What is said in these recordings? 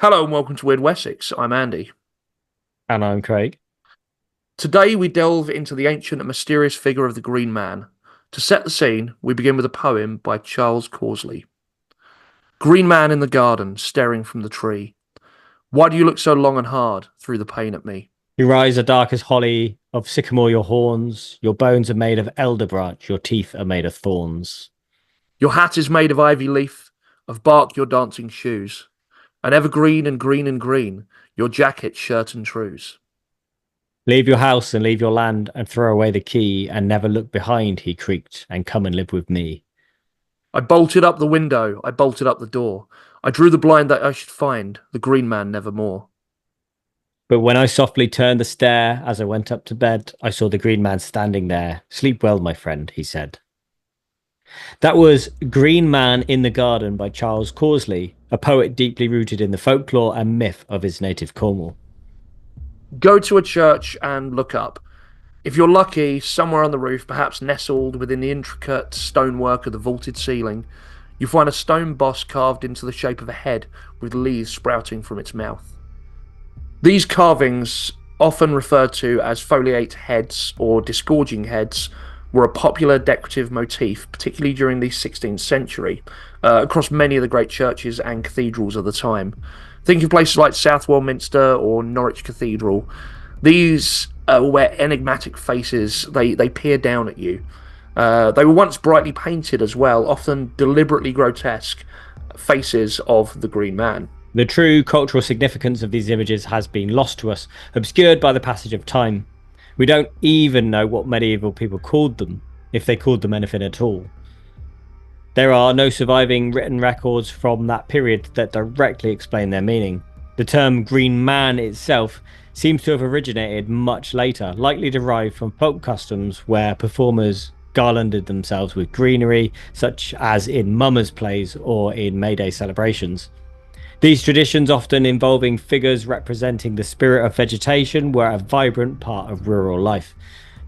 Hello and welcome to Wyrd Wessex. I'm Andy. And I'm Craig. Today we delve into the ancient and mysterious figure of the Green Man. To set the scene, we begin with a poem by Charles Causley. Green Man in the garden, staring from the tree. Why do you look so long and hard through the pain at me? Your eyes are dark as holly, of sycamore your horns. Your bones are made of elder branch, your teeth are made of thorns. Your hat is made of ivy leaf, of bark your dancing shoes. And evergreen and green and green, your jacket, shirt and trews. Leave your house and leave your land and throw away the key and never look behind, he creaked, and come and live with me. I bolted up the window, I bolted up the door. I drew the blind that I should find the Green Man nevermore. But when I softly turned the stair as I went up to bed, I saw the Green Man standing there. Sleep well, my friend, he said. That was Green Man in the Garden by Charles Causley, a poet deeply rooted in the folklore and myth of his native Cornwall. Go to a church and look up. If you're lucky, somewhere on the roof, perhaps nestled within the intricate stonework of the vaulted ceiling, you find a stone boss carved into the shape of a head with leaves sprouting from its mouth. These carvings, often referred to as foliate heads or disgorging heads, were a popular decorative motif, particularly during the 16th century, across many of the great churches and cathedrals of the time. Think of places like Southwell Minster or Norwich Cathedral. These were enigmatic faces, they peer down at you. They were once brightly painted as well, often deliberately grotesque faces of the Green Man. The true cultural significance of these images has been lost to us, obscured by the passage of time. We don't even know what medieval people called them, if they called them anything at all. There are no surviving written records from that period that directly explain their meaning. The term Green Man itself seems to have originated much later, likely derived from folk customs where performers garlanded themselves with greenery, such as in mummers' plays or in May Day celebrations. These traditions, often involving figures representing the spirit of vegetation, were a vibrant part of rural life.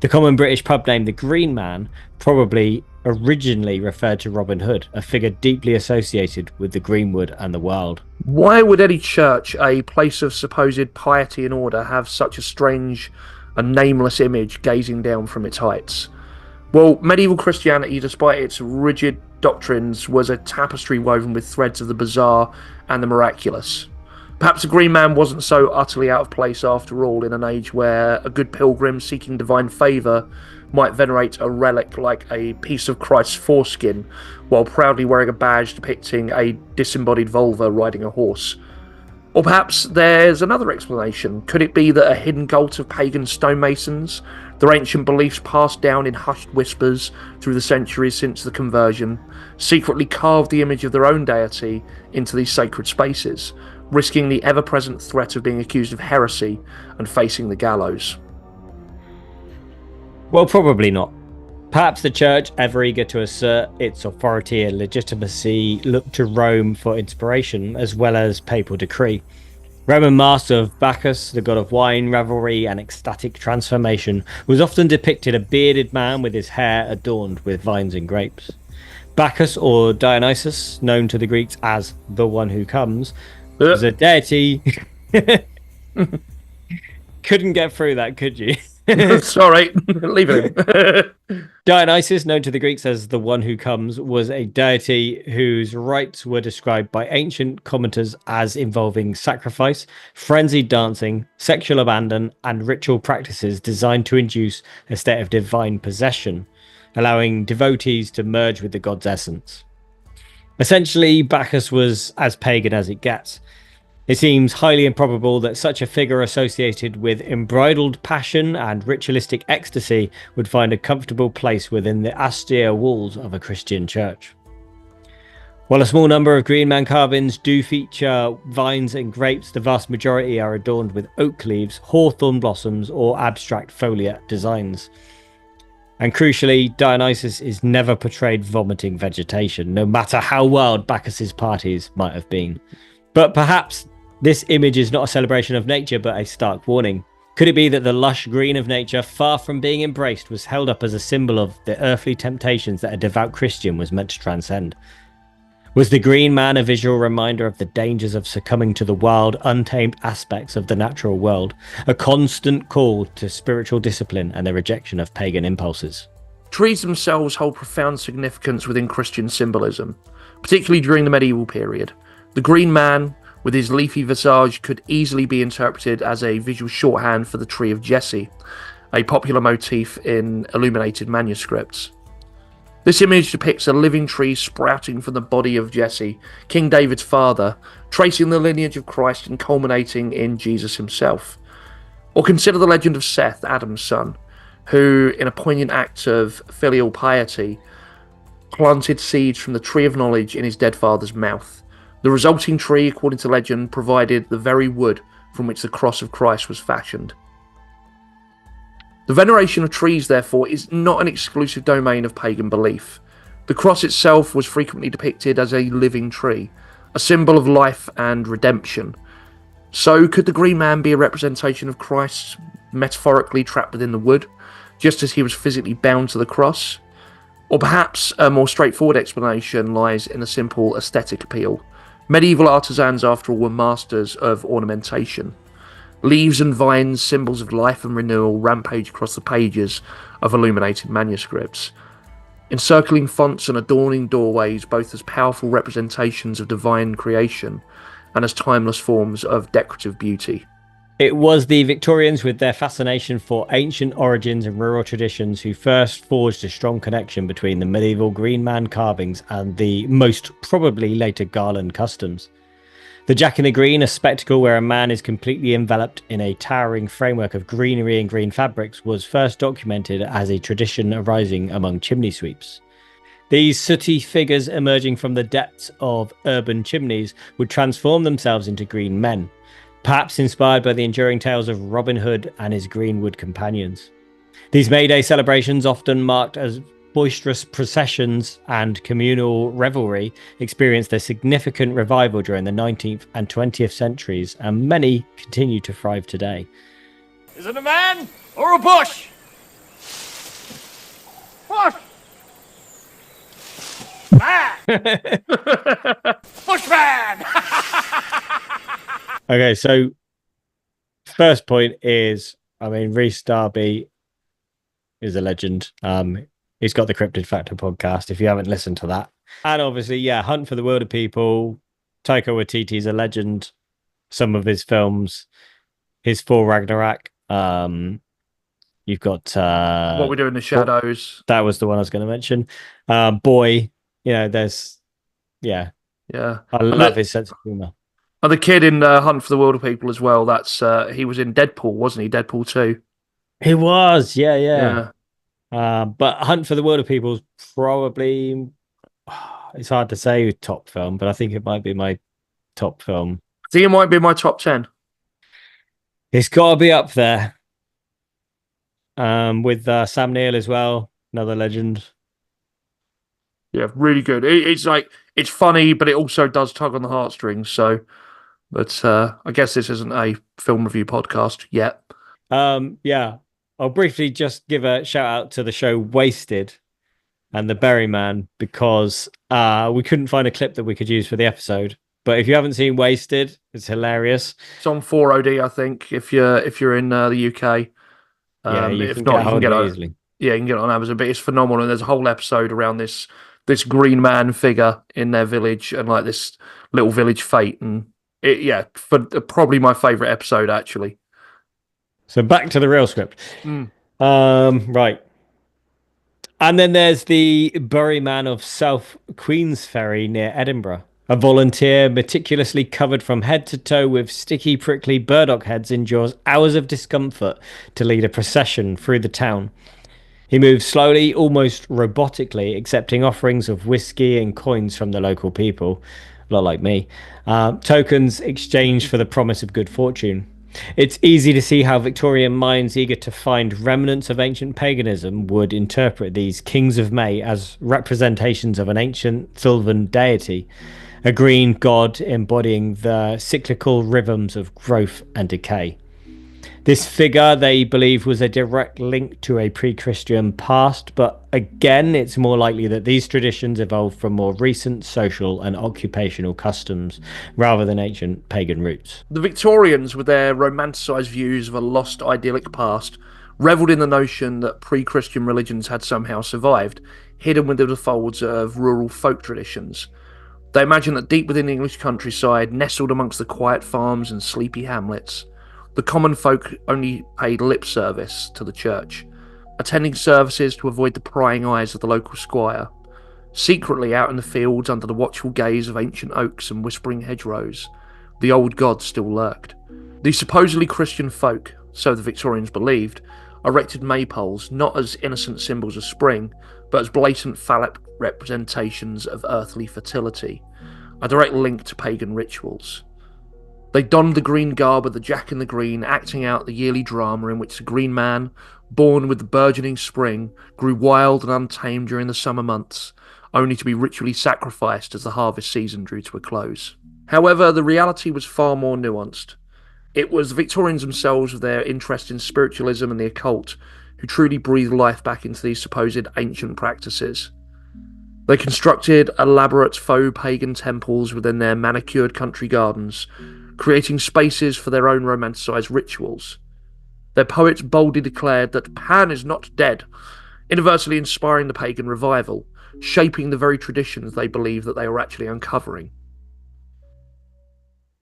The common British pub name, the Green Man, probably originally referred to Robin Hood, a figure deeply associated with the greenwood and the wild. Why would any church, a place of supposed piety and order, have such a strange and nameless image gazing down from its heights? Well, medieval Christianity, despite its rigid doctrines, was a tapestry woven with threads of the bizarre and the miraculous. Perhaps the Green Man wasn't so utterly out of place after all, in an age where a good pilgrim seeking divine favour might venerate a relic like a piece of Christ's foreskin, while proudly wearing a badge depicting a disembodied vulva riding a horse. Or perhaps there's another explanation. Could it be that a hidden cult of pagan stonemasons, their ancient beliefs passed down in hushed whispers through the centuries since the conversion, secretly carved the image of their own deity into these sacred spaces, risking the ever-present threat of being accused of heresy and facing the gallows? Well, probably not. Perhaps the church, ever eager to assert its authority and legitimacy, looked to Rome for inspiration, as well as papal decree. Roman mask of Bacchus, the god of wine, revelry, and ecstatic transformation, was often depicted a bearded man with his hair adorned with vines and grapes. Bacchus, or Dionysus, known to the Greeks as the one who comes, was a deity. Couldn't get through that, could you? Sorry, leave it in. Dionysus, known to the Greeks as the one who comes, was a deity whose rites were described by ancient commenters as involving sacrifice, frenzied dancing, sexual abandon, and ritual practices designed to induce a state of divine possession, allowing devotees to merge with the god's essence. Essentially, Bacchus was as pagan as it gets. It seems highly improbable that such a figure associated with unbridled passion and ritualistic ecstasy would find a comfortable place within the austere walls of a Christian church. While a small number of Green Man carvings do feature vines and grapes, the vast majority are adorned with oak leaves, hawthorn blossoms, or abstract foliate designs. And crucially, Dionysus is never portrayed vomiting vegetation, no matter how wild Bacchus's parties might have been. But perhaps this image is not a celebration of nature, but a stark warning. Could it be that the lush green of nature, far from being embraced, was held up as a symbol of the earthly temptations that a devout Christian was meant to transcend? Was the Green Man a visual reminder of the dangers of succumbing to the wild, untamed aspects of the natural world, a constant call to spiritual discipline and the rejection of pagan impulses? Trees themselves hold profound significance within Christian symbolism, particularly during the medieval period. The Green Man, with his leafy visage, could easily be interpreted as a visual shorthand for the Tree of Jesse, a popular motif in illuminated manuscripts. This image depicts a living tree sprouting from the body of Jesse, King David's father, tracing the lineage of Christ and culminating in Jesus himself. Or consider the legend of Seth, Adam's son, who, in a poignant act of filial piety, planted seeds from the tree of knowledge in his dead father's mouth. The resulting tree, according to legend, provided the very wood from which the cross of Christ was fashioned. The veneration of trees, therefore, is not an exclusive domain of pagan belief. The cross itself was frequently depicted as a living tree, a symbol of life and redemption. So, could the Green Man be a representation of Christ metaphorically trapped within the wood, just as he was physically bound to the cross? Or perhaps a more straightforward explanation lies in a simple aesthetic appeal. Medieval artisans, after all, were masters of ornamentation. Leaves and vines, symbols of life and renewal, rampage across the pages of illuminated manuscripts, encircling fonts and adorning doorways, both as powerful representations of divine creation and as timeless forms of decorative beauty. It was the Victorians, with their fascination for ancient origins and rural traditions, who first forged a strong connection between the medieval Green Man carvings and the most probably later garland customs. The Jack in the Green, a spectacle where a man is completely enveloped in a towering framework of greenery and green fabrics, was first documented as a tradition arising among chimney sweeps. These sooty figures emerging from the depths of urban chimneys would transform themselves into green men, perhaps inspired by the enduring tales of Robin Hood and his greenwood companions. These May Day celebrations, often marked as boisterous processions and communal revelry, experienced a significant revival during the 19th and 20th centuries, and many continue to thrive today. Is it a man or a bush? Bush! Man! Bushman! Okay, so first point is, Rhys Darby is a legend. He's got the Cryptid Factor podcast, if you haven't listened to that. And obviously, Hunt for the Wilder People. Taika Waititi's a legend. Some of his films, his Thor Ragnarok. You've got What We Do in the Shadows. That was the one I was going to mention. Boy, there's I love his sense of humor. And the kid in Hunt for the Wilder People as well. That's he was in Deadpool, wasn't he? Deadpool 2. He was, yeah. But Hunt for the Wilder People is probably, it's hard to say top film, but I think it might be my top film. I think it might be my top 10. It's got to be up there. With Sam Neill as well, another legend. Yeah, really good. It's funny, but it also does tug on the heartstrings. So, but I guess this isn't a film review podcast yet. I'll briefly just give a shout out to the show Wasted and the Berryman, because we couldn't find a clip that we could use for the episode. But if you haven't seen Wasted, it's hilarious. It's on 4OD, I think, if you're in the UK. You can get it easily. Yeah, you can get it on Amazon, but it's phenomenal. And there's a whole episode around this Green Man figure in their village and like this little village fate, and probably my favourite episode actually. So back to the real script. Right. And then there's the Buryman of South Queensferry near Edinburgh. A volunteer meticulously covered from head to toe with sticky, prickly burdock heads endures hours of discomfort to lead a procession through the town. He moves slowly, almost robotically, accepting offerings of whiskey and coins from the local people, a lot like me, tokens exchanged for the promise of good fortune. It's easy to see how Victorian minds eager to find remnants of ancient paganism would interpret these Kings of May as representations of an ancient sylvan deity, a green god embodying the cyclical rhythms of growth and decay. This figure, they believe, was a direct link to a pre-Christian past, but again, it's more likely that these traditions evolved from more recent social and occupational customs rather than ancient pagan roots. The Victorians, with their romanticised views of a lost idyllic past, revelled in the notion that pre-Christian religions had somehow survived, hidden within the folds of rural folk traditions. They imagined that deep within the English countryside, nestled amongst the quiet farms and sleepy hamlets, the common folk only paid lip service to the church, attending services to avoid the prying eyes of the local squire. Secretly out in the fields, under the watchful gaze of ancient oaks and whispering hedgerows, the old gods still lurked. These supposedly Christian folk, so the Victorians believed, erected maypoles not as innocent symbols of spring, but as blatant phallic representations of earthly fertility, a direct link to pagan rituals. They donned the green garb of the Jack in the Green, acting out the yearly drama in which the Green Man, born with the burgeoning spring, grew wild and untamed during the summer months, only to be ritually sacrificed as the harvest season drew to a close. However, the reality was far more nuanced. It was the Victorians themselves, with their interest in spiritualism and the occult, who truly breathed life back into these supposed ancient practices. They constructed elaborate faux pagan temples within their manicured country gardens, creating spaces for their own romanticised rituals. Their poets boldly declared that Pan is not dead, universally inspiring the pagan revival, shaping the very traditions they believed that they were actually uncovering.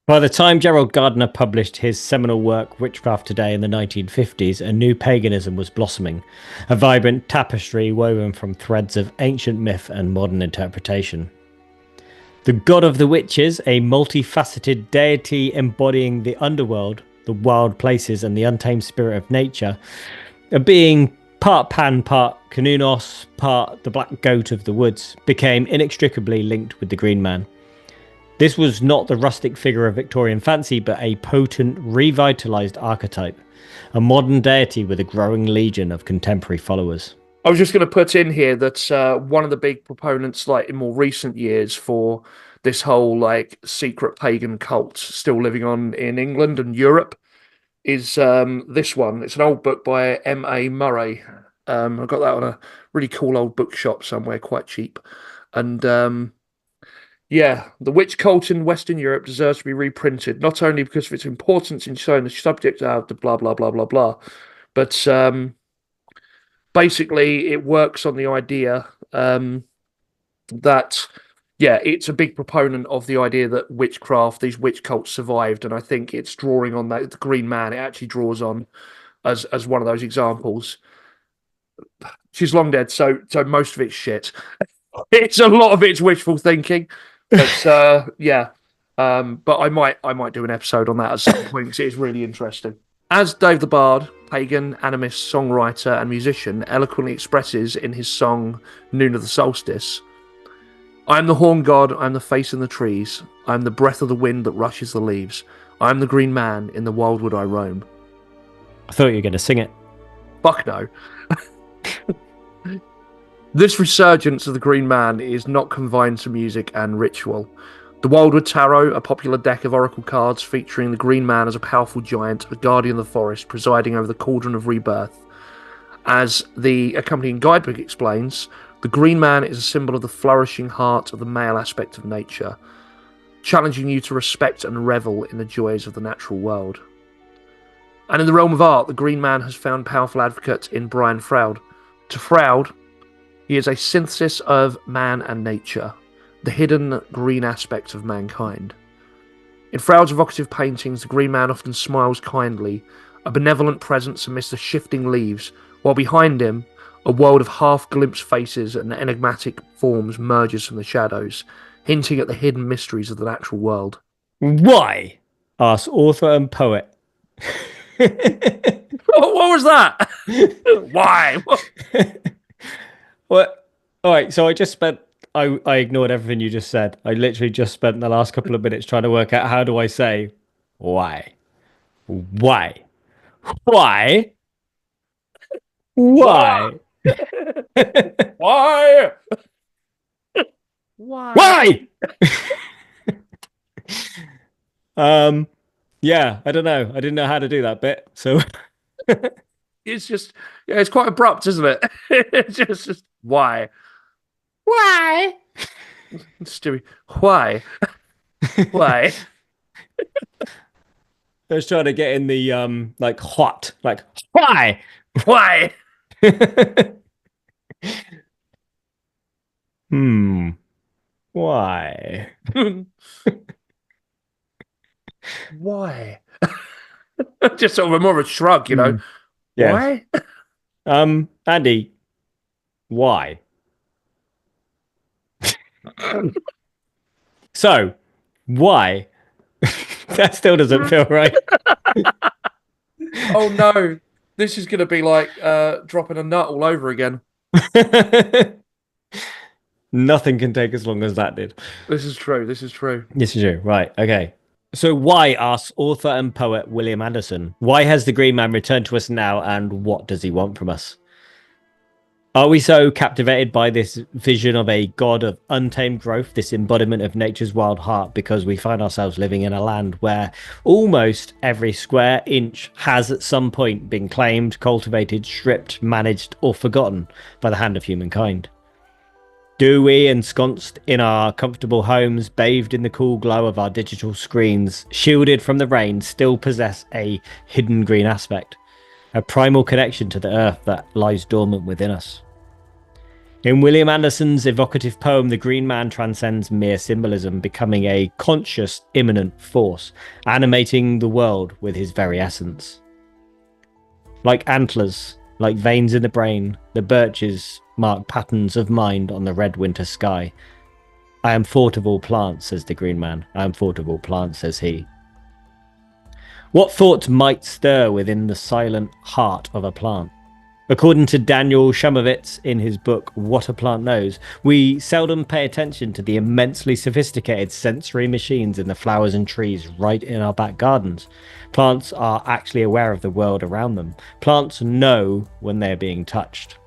By the time Gerald Gardner published his seminal work Witchcraft Today in the 1950s, a new paganism was blossoming, a vibrant tapestry woven from threads of ancient myth and modern interpretation. The god of the witches, a multifaceted deity embodying the underworld, the wild places and the untamed spirit of nature, a being part Pan, part Cernunnos, part the black goat of the woods, became inextricably linked with the Green Man. This was not the rustic figure of Victorian fancy, but a potent, revitalised archetype, a modern deity with a growing legion of contemporary followers. I was just going to put in here that one of the big proponents, like in more recent years, for this whole like secret pagan cult still living on in England and Europe is this one. It's an old book by M.A. Murray. I got that on a really cool old bookshop somewhere, quite cheap. And yeah, the witch cult in Western Europe deserves to be reprinted, not only because of its importance in showing the subject of the blah, blah, blah, blah, blah, but basically it works on the idea that, yeah, it's a big proponent of the idea that witchcraft, these witch cults survived, and I think it's drawing on that. The Green Man, it actually draws on as one of those examples. She's long dead, so most of it's shit. It's a lot of it's wishful thinking. But yeah, but I might do an episode on that at some point because it is really interesting. As Dave the Bard, pagan, animist, songwriter, and musician, eloquently expresses in his song Noon of the Solstice, I am the horn god, I am the face in the trees, I am the breath of the wind that rushes the leaves, I am the Green Man, in the wildwood I roam. I thought you were going to sing it. Fuck no. This resurgence of the Green Man is not confined to music and ritual. The Wildwood Tarot, a popular deck of oracle cards featuring the Green Man as a powerful giant, a guardian of the forest, presiding over the cauldron of rebirth. As the accompanying guidebook explains, the Green Man is a symbol of the flourishing heart of the male aspect of nature, challenging you to respect and revel in the joys of the natural world. And in the realm of art, the Green Man has found powerful advocate in Brian Froud. To Froud, he is a synthesis of man and nature, the hidden green aspect of mankind. In Froud's evocative paintings, the Green Man often smiles kindly, a benevolent presence amidst the shifting leaves, while behind him, a world of half-glimpsed faces and enigmatic forms merges from the shadows, hinting at the hidden mysteries of the natural world. Why? Asks author and poet. What was that? Why? What? All right, so I ignored everything you just said. I literally just spent the last couple of minutes trying to work out how do I say why? Why? Why? Why? Why? Why? Yeah, I don't know. I didn't know how to do that bit. So It's just, yeah, it's quite abrupt, isn't it? It's just why? why? Stewie, why? Why? I was trying to get in the like hot, like why? Why? Hmm. Why? Why? Just sort of more of a shrug, you know. Hmm. Yes. Why? Andy, why? So, why? That still doesn't feel right. Oh no, this is gonna be like dropping a nut all over again. Nothing can take as long as that did. This is true. This is true. This is true. Right. Okay. So, why, asks author and poet William Anderson, why has the Green Man returned to us now and what does he want from us? Are we so captivated by this vision of a god of untamed growth, this embodiment of nature's wild heart, because we find ourselves living in a land where almost every square inch has at some point been claimed, cultivated, stripped, managed, or forgotten by the hand of humankind? Do we, ensconced in our comfortable homes, bathed in the cool glow of our digital screens, shielded from the rain, still possess a hidden green aspect? A primal connection to the earth that lies dormant within us. In William Anderson's evocative poem, the Green Man transcends mere symbolism, becoming a conscious, immanent force, animating the world with his very essence. Like antlers, like veins in the brain, the birches mark patterns of mind on the red winter sky. I am thought of all plants, says the Green Man. I am thought of all plants, says he. What thoughts might stir within the silent heart of a plant? According to Daniel Shumovitz in his book What a Plant Knows, we seldom pay attention to the immensely sophisticated sensory machines in the flowers and trees right in our back gardens. Plants are actually aware of the world around them. Plants know when they're being touched.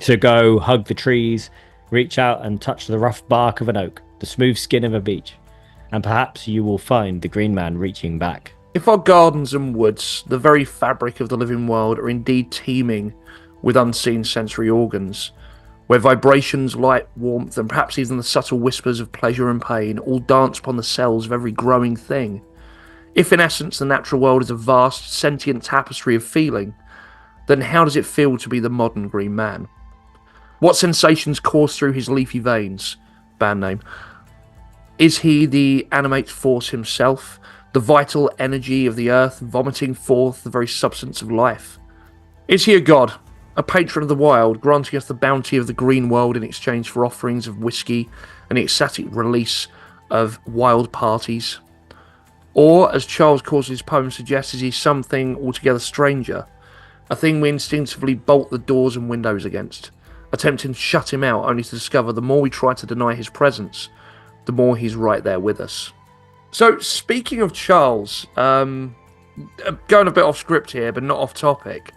So go hug the trees, reach out and touch the rough bark of an oak, the smooth skin of a beech, and perhaps you will find the Green Man reaching back. If our gardens and woods, the very fabric of the living world, are indeed teeming with unseen sensory organs, where vibrations, light, warmth, and perhaps even the subtle whispers of pleasure and pain all dance upon the cells of every growing thing, if in essence the natural world is a vast, sentient tapestry of feeling, then how does it feel to be the modern Green Man? What sensations course through his leafy veins? Band name. Is he the animate force himself? The vital energy of the earth vomiting forth the very substance of life? Is he a god, a patron of the wild, granting us the bounty of the green world in exchange for offerings of whiskey and the ecstatic release of wild parties? Or, as Charles Causley's poem suggests, is he something altogether stranger, a thing we instinctively bolt the doors and windows against, attempting to shut him out only to discover the more we try to deny his presence, the more he's right there with us? So, speaking of Charles, going a bit off script here, but not off topic,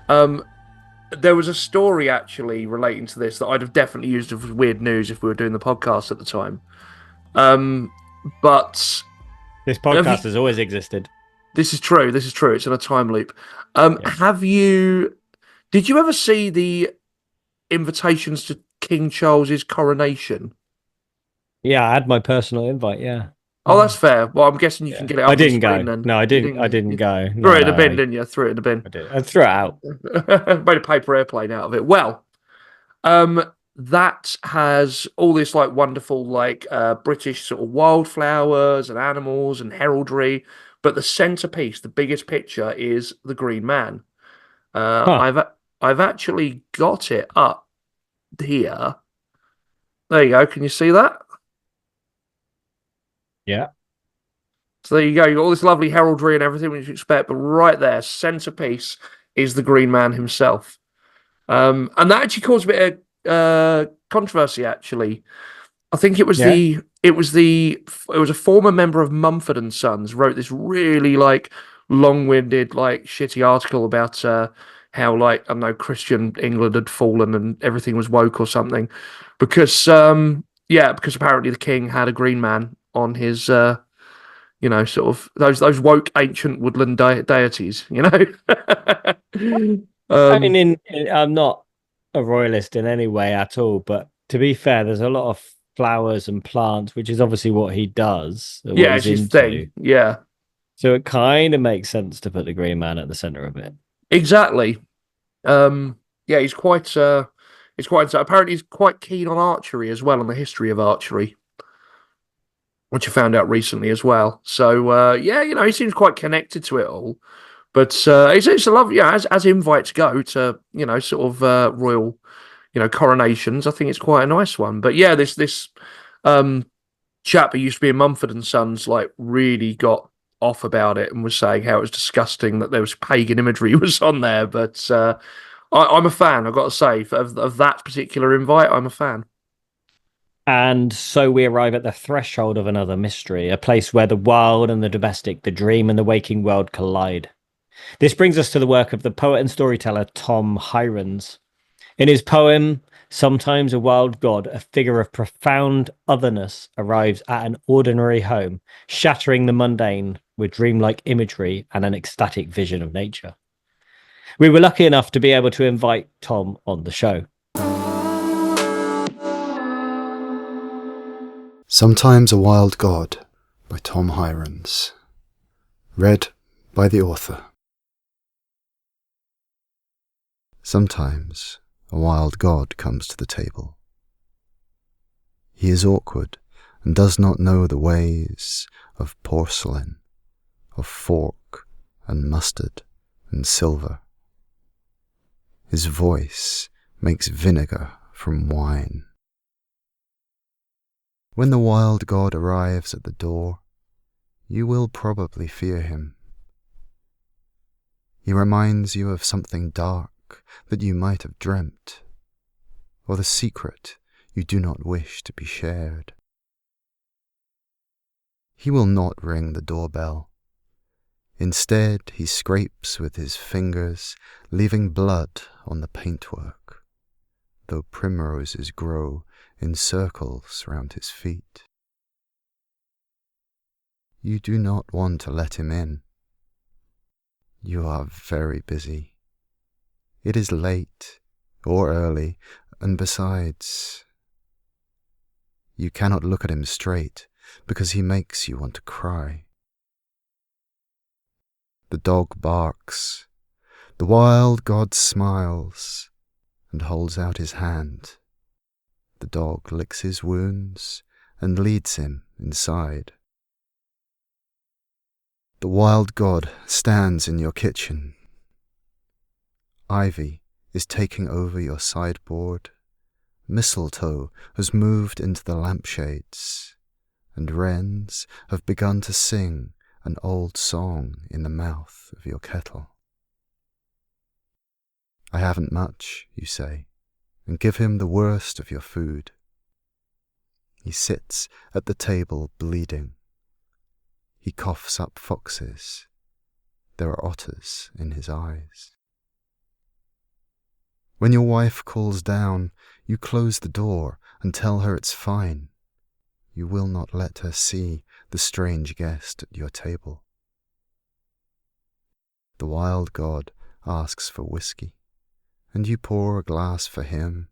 there was a story actually relating to this that I'd have definitely used as weird news if we were doing the podcast at the time. But this podcast has always existed. This is true. This is true. It's in a time loop. Did you ever see the invitations to King Charles's coronation? Yeah, I had my personal invite. Yeah. Oh, that's fair. Well, I'm guessing you can get it up. I didn't go. Then. No, I didn't. I didn't go. Threw it in the bin, didn't you? Threw it in the bin. I did. I threw it out. Made a paper airplane out of it. Well, that has all this like wonderful like British sort of wildflowers and animals and heraldry, but the centerpiece, the biggest picture, is the Green Man. I've actually got it up here. There you go. Can you see that? Yeah. So there you go. You've got all this lovely heraldry and everything which you expect, but right there, centerpiece is the Green Man himself. And that actually caused a bit of controversy. Actually, I think it was a former member of Mumford and Sons wrote this really like long-winded, like shitty article about how like I don't know Christian England had fallen and everything was woke or something, because apparently the king had a Green Man on his sort of those woke ancient woodland deities, I mean, I'm not a royalist in any way at all, but to be fair, there's a lot of flowers and plants, which is obviously what he does, what yeah, he's it's his into. thing. Yeah, So it kind of makes sense to put the Green Man at the center of it. exactly. Yeah, apparently he's quite keen on archery as well, on the history of archery, which I found out recently as well. So yeah, he seems quite connected to it all. But it's a love, as invites go to sort of royal coronations. I think it's quite a nice one. But yeah, this chap who used to be in Mumford and Sons like really got off about it and was saying how it was disgusting that there was pagan imagery was on there. But I'm a fan. I've got to say of that particular invite. I'm a fan. And so we arrive at the threshold of another mystery, a place where the wild and the domestic, the dream and the waking world collide. This brings us to the work of the poet and storyteller Tom Hirons. In his poem, Sometimes a Wild God, a figure of profound otherness arrives at an ordinary home, shattering the mundane with dreamlike imagery and an ecstatic vision of nature. We were lucky enough to be able to invite Tom on the show. Sometimes a Wild God by Tom Hirons. Read by the author. Sometimes a wild god comes to the table. He is awkward and does not know the ways of porcelain, of fork and mustard and silver. His voice makes vinegar from wine. When the wild god arrives at the door, you will probably fear him. He reminds you of something dark that you might have dreamt, or the secret you do not wish to be shared. He will not ring the doorbell. Instead, he scrapes with his fingers, leaving blood on the paintwork, though primroses grow in circles round his feet. You do not want to let him in. You are very busy. It is late or early, and besides, you cannot look at him straight because he makes you want to cry. The dog barks. The wild god smiles and holds out his hand. The dog licks his wounds and leads him inside. The wild god stands in your kitchen. Ivy is taking over your sideboard. Mistletoe has moved into the lampshades, and wrens have begun to sing an old song in the mouth of your kettle. I haven't much, you say, and give him the worst of your food. He sits at the table bleeding. He coughs up foxes. There are otters in his eyes. When your wife calls down, you close the door and tell her it's fine. You will not let her see the strange guest at your table. The wild god asks for whiskey, and you pour a glass for him,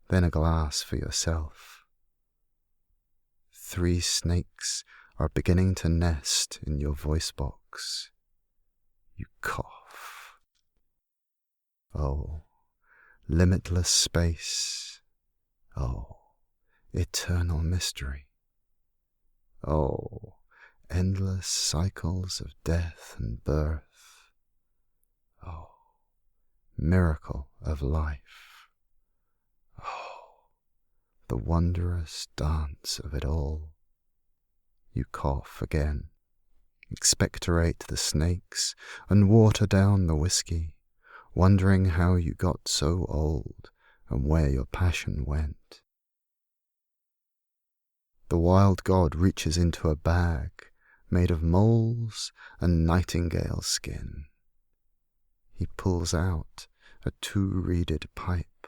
then a glass for yourself. 3 snakes are beginning to nest in your voice box. You cough. Oh, limitless space. Oh, eternal mystery. Oh, endless cycles of death and birth. Oh, miracle of life. Oh, the wondrous dance of it all. You cough again, expectorate the snakes, and water down the whiskey, wondering how you got so old and where your passion went. The wild god reaches into a bag made of moles and nightingale skin. He pulls out a 2-reeded pipe,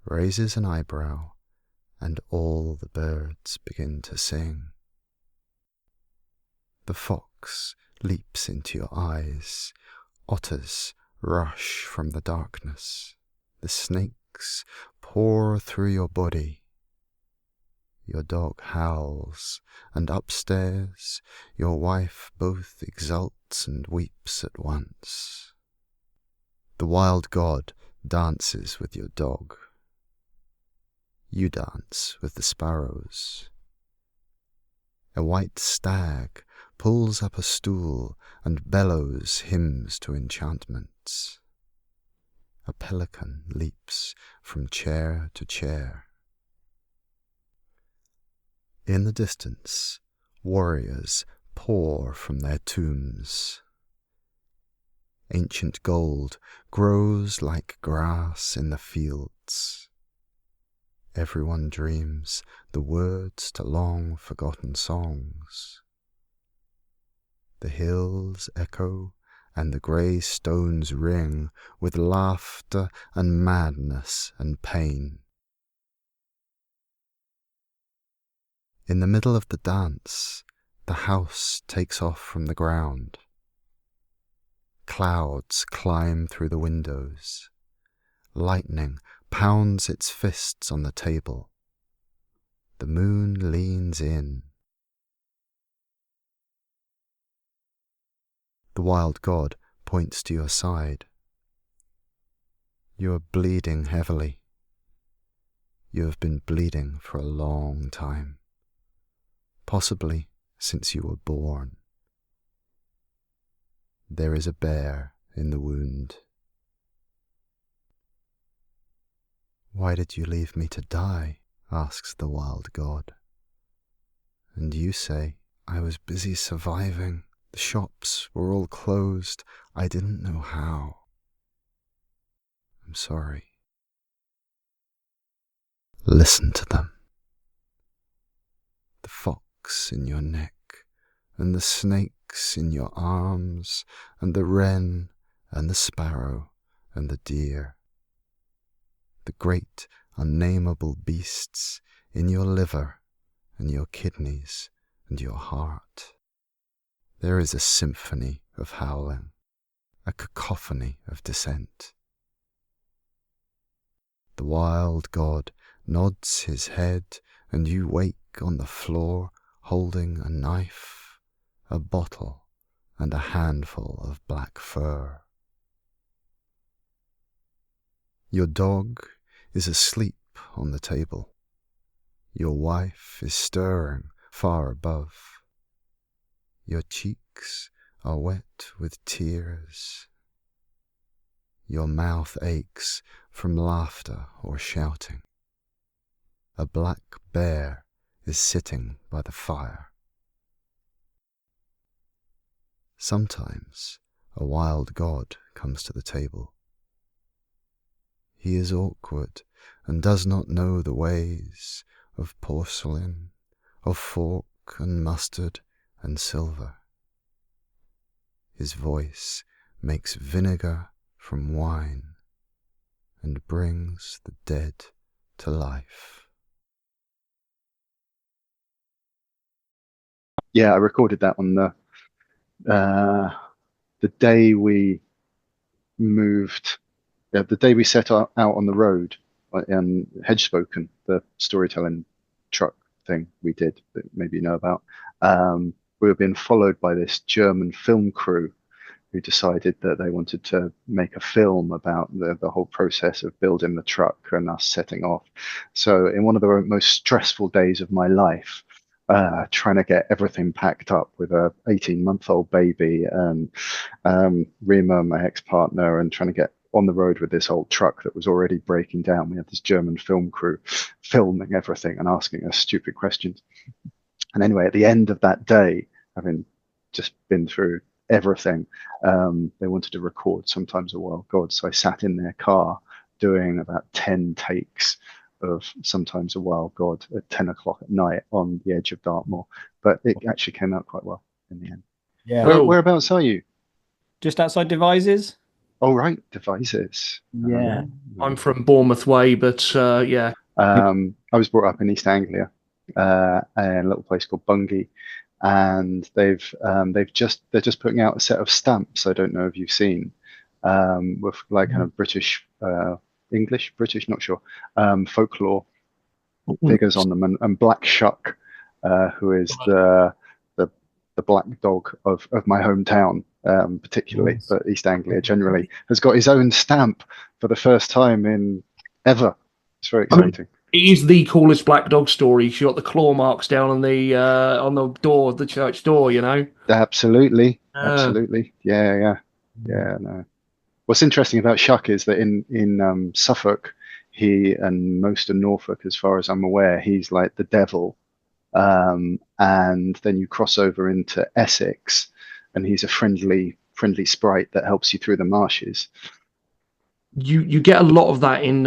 raises an eyebrow, and all the birds begin to sing. The fox leaps into your eyes. Otters rush from the darkness. The snakes pour through your body. Your dog howls, and upstairs your wife both exults and weeps at once. The wild god dances with your dog. You dance with the sparrows. A white stag pulls up a stool and bellows hymns to enchantments. A pelican leaps from chair to chair. In the distance, warriors pour from their tombs. Ancient gold grows like grass in the fields. Everyone dreams the words to long-forgotten songs. The hills echo and the grey stones ring with laughter and madness and pain. In the middle of the dance, the house takes off from the ground. Clouds climb through the windows. Lightning pounds its fists on the table. The moon leans in. The wild god points to your side. You are bleeding heavily. You have been bleeding for a long time, possibly since you were born. There is a bear in the wound. Why did you leave me to die? Asks the wild god. And you say, I was busy surviving. The shops were all closed. I didn't know how. I'm sorry. Listen to them. The fox in your neck, and the snakes in your arms, and the wren, and the sparrow, and the deer. The great unnameable beasts in your liver, and your kidneys, and your heart. There is a symphony of howling, a cacophony of dissent. The wild god nods his head, and you wake on the floor holding a knife, a bottle, and a handful of black fur. Your dog is asleep on the table. Your wife is stirring far above. Your cheeks are wet with tears. Your mouth aches from laughter or shouting. A black bear is sitting by the fire. Sometimes a wild god comes to the table. He is awkward and does not know the ways of porcelain, of fork and mustard and silver. His voice makes vinegar from wine and brings the dead to life. Yeah, I recorded that on the day we moved. Yeah, the day we set out on the road in Hedgespoken, the storytelling truck thing we did that maybe you know about. We were being followed by this German film crew who decided that they wanted to make a film about the whole process of building the truck and us setting off. So in one of the most stressful days of my life, trying to get everything packed up with a 18-month-old baby and Rima, my ex-partner, and trying to get on the road with this old truck that was already breaking down. We had this German film crew filming everything and asking us stupid questions. And anyway, at the end of that day, having just been through everything, they wanted to record Sometimes a Wild God. So I sat in their car doing about 10 takes of Sometimes a Wild God at 10 o'clock at night on the edge of Dartmoor. But it actually came out quite well in the end. Yeah. Whereabouts are you? Just outside Devizes. Oh, right, Devizes. Yeah. I'm from Bournemouth way, but yeah. I was brought up in East Anglia, in a little place called Bungay. and they're just putting out a set of stamps. I don't know if you've seen, with like kind of British, British, not sure, folklore figures on them, and Black Shuck, who is the black dog of my hometown, particularly, but East Anglia generally, has got his own stamp for the first time in ever. It's very exciting. It is the coolest black dog story. She got the claw marks down on the door, the church door. You know. Absolutely, absolutely, yeah. No. What's interesting about Shuck is that in Suffolk, he, and most of Norfolk, as far as I'm aware, he's like the devil. And then you cross over into Essex, and he's a friendly sprite that helps you through the marshes. You get a lot of that in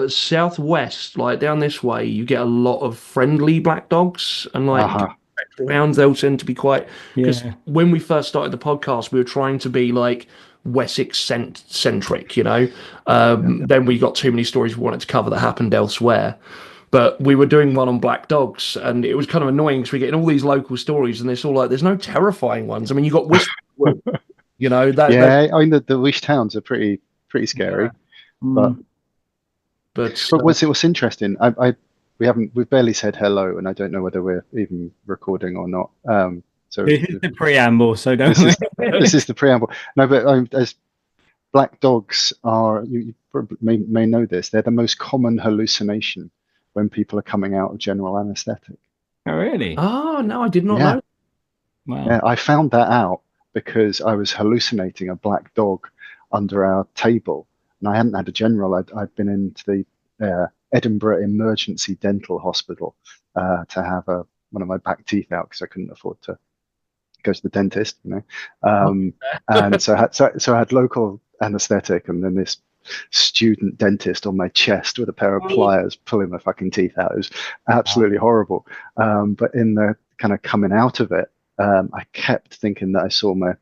southwest, like down this way. You get a lot of friendly black dogs, and like hounds. They'll tend to be quite. Because when we first started the podcast, we were trying to be like Wessex centric, you know. Then we got too many stories we wanted to cover that happened elsewhere. But we were doing one on black dogs, and it was kind of annoying because we're getting all these local stories, and it's all like there's no terrifying ones. I mean, you got Whisper, you know that. Yeah, I mean the Wish towns are pretty scary, but what's interesting? We've barely said hello, and I don't know whether we're even recording or not. So this is the preamble. So don't. This is the preamble. No, but as black dogs are, you probably may know this. They're the most common hallucination when people are coming out of general anesthetic. Oh, really? Oh, no, I did not know. Wow. Yeah, I found that out because I was hallucinating a black dog under our table, and I hadn't had a general. I'd been into the Edinburgh Emergency Dental Hospital to have one of my back teeth out because I couldn't afford to go to the dentist, you know. And so I had local anesthetic, and then this student dentist on my chest with a pair of pliers pulling my fucking teeth out. It was absolutely horrible. But in the kind of coming out of it, I kept thinking that I saw my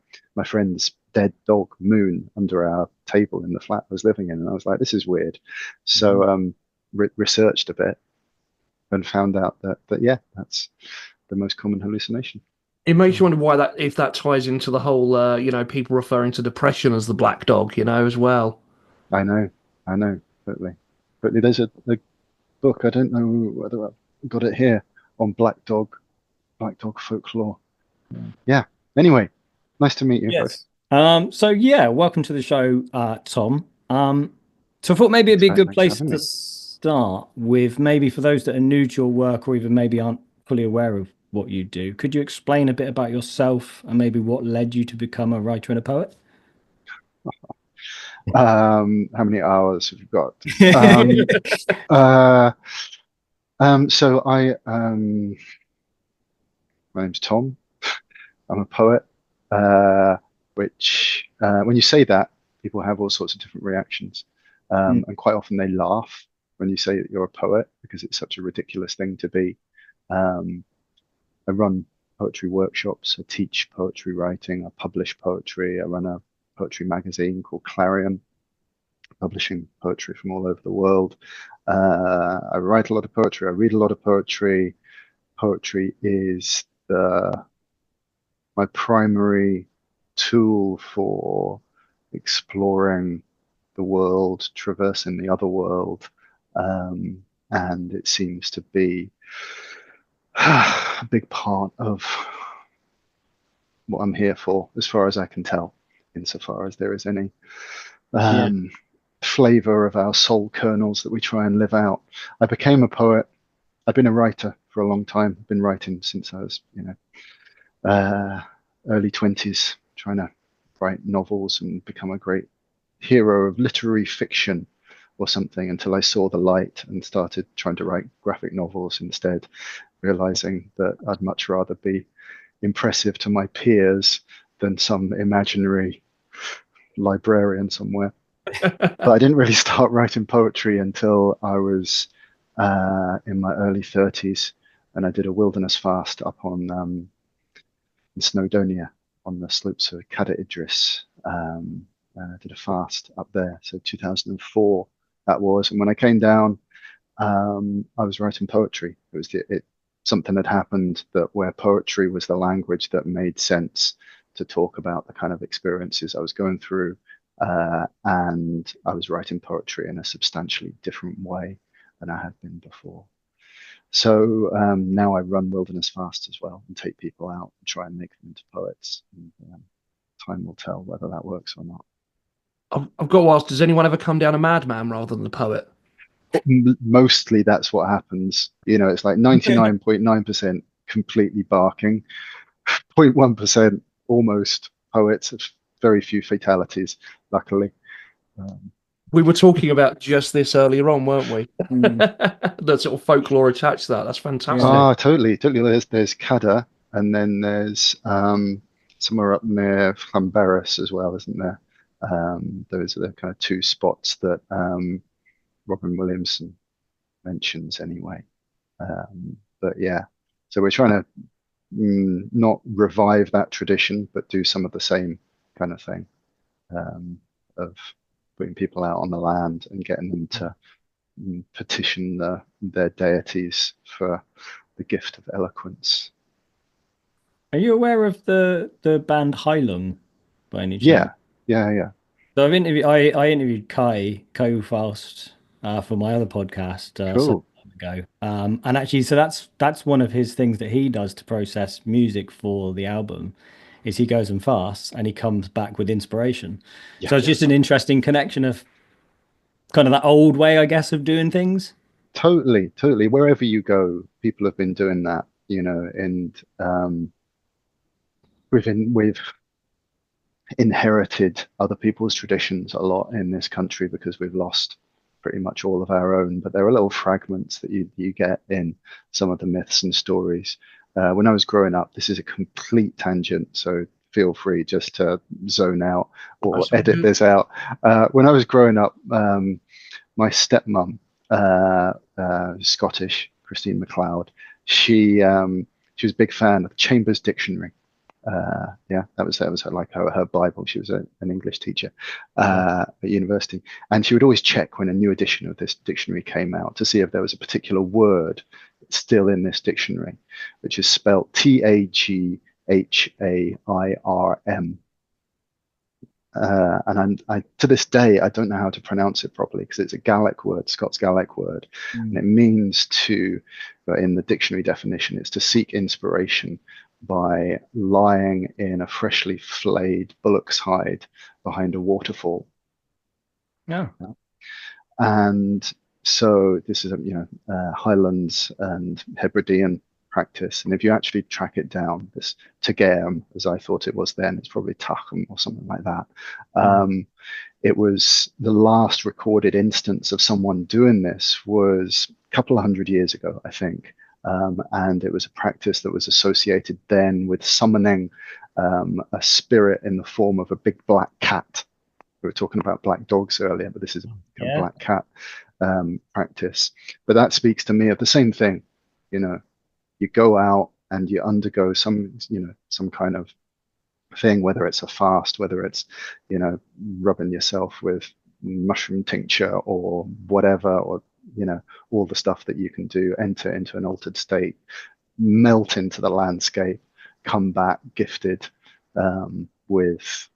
friend's dead dog Moon under our table in the flat I was living in, and I was like, this is weird. So researched a bit and found out that yeah, that's the most common hallucination. It makes you wonder if that ties into the whole, you know, people referring to depression as the black dog, you know, as well. I know, totally. But there's a book, I don't know whether I've got it here, on black dog folklore. Yeah. Anyway, nice to meet you. Yes. So yeah, welcome to the show, Tom. So I thought maybe it'd be a good place to start with, maybe for those that are new to your work or even maybe aren't fully aware of what you do. Could you explain a bit about yourself and maybe what led you to become a writer and a poet? How many hours have you got? So my name's Tom. I'm a poet, which when you say that, people have all sorts of different reactions. And quite often they laugh when you say that you're a poet because it's such a ridiculous thing to be. I run poetry workshops, I teach poetry writing, I publish poetry, I run a poetry magazine called Clarion, publishing poetry from all over the world. I write a lot of poetry, I read a lot of poetry. Poetry is my primary tool for exploring the world, traversing the other world, and it seems to be a big part of what I'm here for, as far as I can tell, insofar as there is any flavor of our soul kernels that we try and live out. I became a poet. I've been a writer for a long time. I've been writing since I was, early 20s, trying to write novels and become a great hero of literary fiction or something, until I saw the light and started trying to write graphic novels instead, realizing that I'd much rather be impressive to my peers than some imaginary librarian somewhere. But I didn't really start writing poetry until I was in my early 30s, and I did a wilderness fast up on in Snowdonia on the slopes of Cadair Idris. I did a fast up there, so 2004 that was, and when I came down, I was writing poetry. It something had happened that where poetry was the language that made sense to talk about the kind of experiences I was going through. And I was writing poetry in a substantially different way than I had been before. So now I run Wilderness Fast as well and take people out and try and make them into poets. And, time will tell whether that works or not. I've got to ask, does anyone ever come down a madman rather than a poet? Mostly that's what happens. It's like 99.9% completely barking, 0.1% almost poets, very few fatalities, luckily. We were talking about just this earlier on, weren't we? The sort of folklore attached to that. That's fantastic. Ah, totally. There's Cadair, and then there's somewhere up near Llanberis as well, isn't there? Those are the kind of two spots that Robin Williamson mentions anyway. But yeah, so we're trying to not revive that tradition, but do some of the same kind of thing of putting people out on the land and getting them to petition their deities for the gift of eloquence. Are you aware of the band Heilung by any chance? Yeah. So I interviewed Kai Faust for my other podcast some time ago. And actually, so that's one of his things that he does to process music for the album, is he goes and fasts and he comes back with inspiration. So it's just an interesting connection of kind of that old way, I guess, of doing things. Totally. Wherever you go, people have been doing that, and we've inherited other people's traditions a lot in this country because we've lost pretty much all of our own. But there are little fragments that you get in some of the myths and stories. When I was growing up, this is a complete tangent, so feel free just to zone out or edit this out. When I was growing up, my stepmom, Scottish, Christine MacLeod, she was a big fan of Chambers Dictionary. That was her Bible. She was an English teacher at university, and she would always check when a new edition of this dictionary came out to see if there was a particular word still in this dictionary, which is spelled Taghairm. And I to this day I don't know how to pronounce it properly because it's a Gaelic word, Scots Gaelic word, and it means to, in the dictionary definition, it's to seek inspiration by lying in a freshly flayed bullock's hide behind a waterfall. Yeah. And so this is Highlands and Hebridean practice, and if you actually track it down, this Taghairm, as I thought it was then, it's probably Taghairm or something like that. It was the last recorded instance of someone doing this was a couple of 100 years ago, I think. And it was a practice that was associated then with summoning a spirit in the form of a big black cat. We were talking about black dogs earlier, but this is a black cat practice. But that speaks to me of the same thing. You go out and you undergo some kind of thing, whether it's a fast, whether it's, rubbing yourself with mushroom tincture or whatever, or all the stuff that you can do, enter into an altered state, melt into the landscape, come back gifted with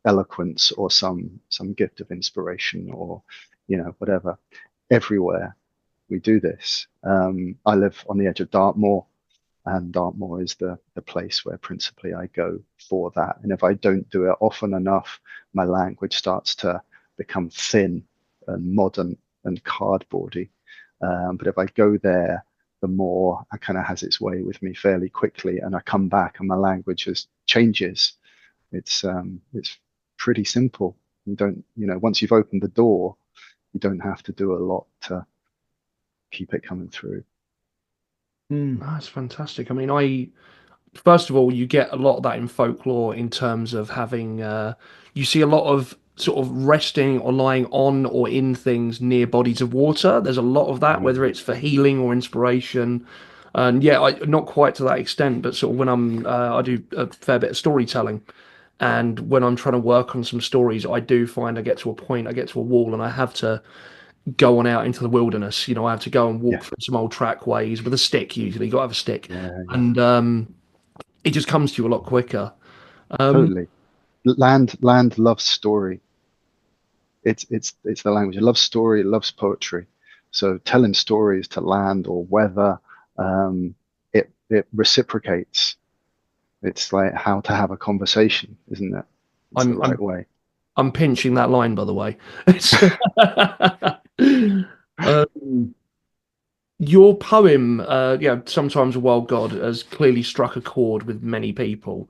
eloquence or some gift of inspiration or whatever. Everywhere we do this. I live on the edge of Dartmoor, and Dartmoor is the place where principally I go for that. And if I don't do it often enough, my language starts to become thin and modern and cardboardy. But if I go there, the more it kind of has its way with me fairly quickly, and I come back and my language changes. It's pretty simple. You don't, once you've opened the door, you don't have to do a lot to keep it coming through. That's fantastic. I mean, first of all, you get a lot of that in folklore in terms of having, you see a lot of sort of resting or lying on or in things near bodies of water. There's a lot of that, whether it's for healing or inspiration. And not quite to that extent, but sort of when I do a fair bit of storytelling. And when I'm trying to work on some stories, I do find I get to a point, I get to a wall, and I have to go on out into the wilderness. I have to go and walk Yeah, through some old trackways with a stick. Usually, you got to have a stick, yeah, yeah. and it just comes to you a lot quicker. Um, Totally. Land loves story. It's the language. It loves story. It loves poetry. So telling stories to land or weather, it reciprocates. It's like how to have a conversation, isn't it? It's the I'm right I'm way. I'm pinching that line, by the way. um, your poem, sometimes a wild god, has clearly struck a chord with many people.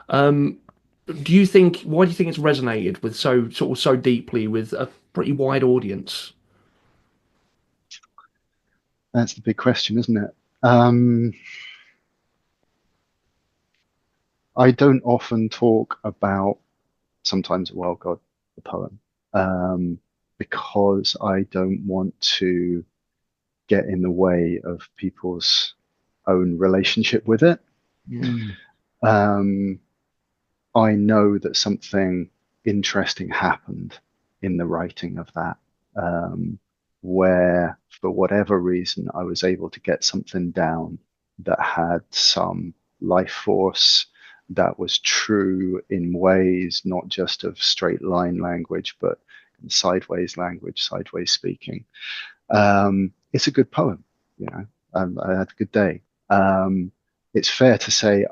Um, why do you think it's resonated with so deeply with a pretty wide audience? That's the big question, isn't it? Um, I don't often talk about sometimes a wild god, the poem, because I don't want to get in the way of people's own relationship with it. Mm. Um, I know that something interesting happened in the writing of that, where for whatever reason I was able to get something down that had some life force, that was true in ways not just of straight line language, but sideways language, sideways speaking. It's a good poem, you know. I had a good day. It's fair to say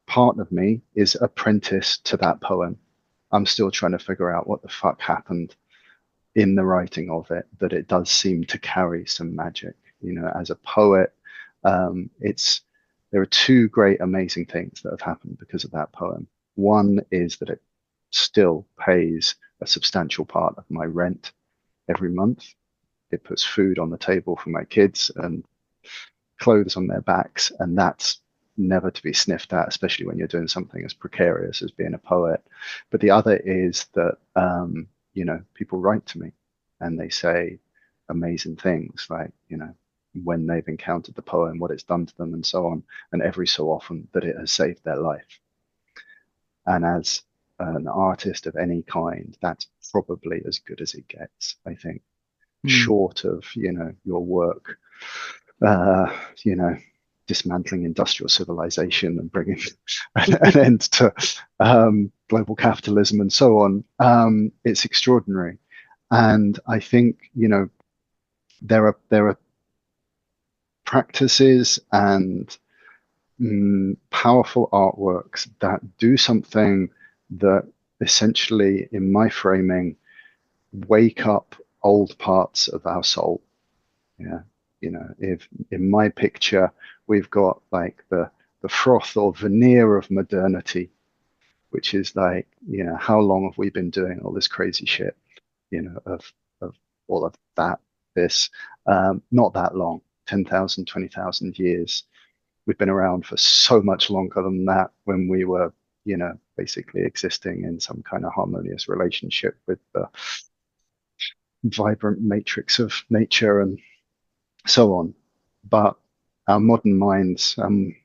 part of me is apprentice to that poem. I'm still trying to figure out what the fuck happened in the writing of it, that it does seem to carry some magic. As a poet, it's there are two great, amazing things that have happened because of that poem. One is that it still pays a substantial part of my rent every month. It puts food on the table for my kids and clothes on their backs, and that's never to be sniffed at, especially when you're doing something as precarious as being a poet. But the other is that people write to me and they say amazing things, like when they've encountered the poem, what it's done to them, and so on, and every so often that it has saved their life. And as an artist of any kind, that's probably as good as it gets, I think, short of your work, uh, you know, dismantling industrial civilization and bringing an end to global capitalism and so on. It's extraordinary, and I think there are practices and powerful artworks that do something that essentially, in my framing, wake up old parts of our soul. Yeah. If in my picture we've got like the froth or veneer of modernity, which is like, how long have we been doing all this crazy shit, of all of that, this, not that long, 10,000, 20,000 years. We've been around for so much longer than that, when we were, basically existing in some kind of harmonious relationship with the vibrant matrix of nature and so on. But our modern minds,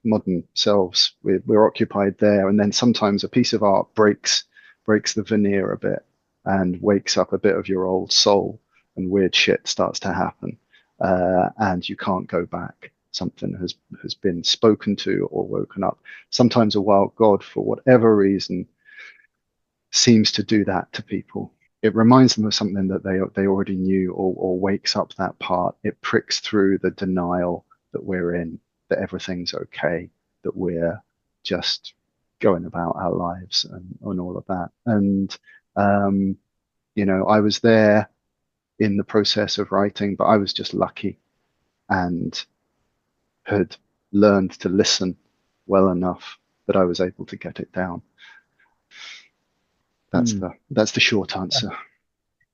modern selves, we're occupied there. And then sometimes a piece of art breaks the veneer a bit and wakes up a bit of your old soul, and weird shit starts to happen. And you can't go back. Something has been spoken to or woken up. Sometimes a wild god, for whatever reason, seems to do that to people. It reminds them of something that they already knew, or wakes up that part. It pricks through the denial that we're in, that everything's okay, that we're just going about our lives and all of that. And I was there in the process of writing, but I was just lucky and had learned to listen well enough that I was able to get it down. That's the short answer.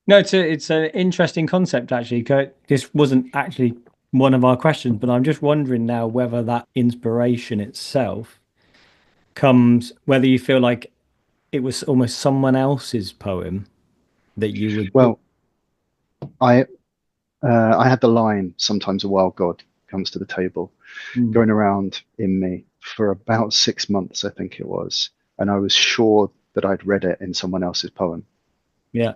No, it's an interesting concept, actually. This wasn't actually one of our questions, but I'm just wondering now whether that inspiration itself comes, whether you feel like it was almost someone else's poem that you would. Well, I had the line, "Sometimes a wild god comes to the table," going around in me for about 6 months, I think it was, and I was sure that I'd read it in someone else's poem. Yeah.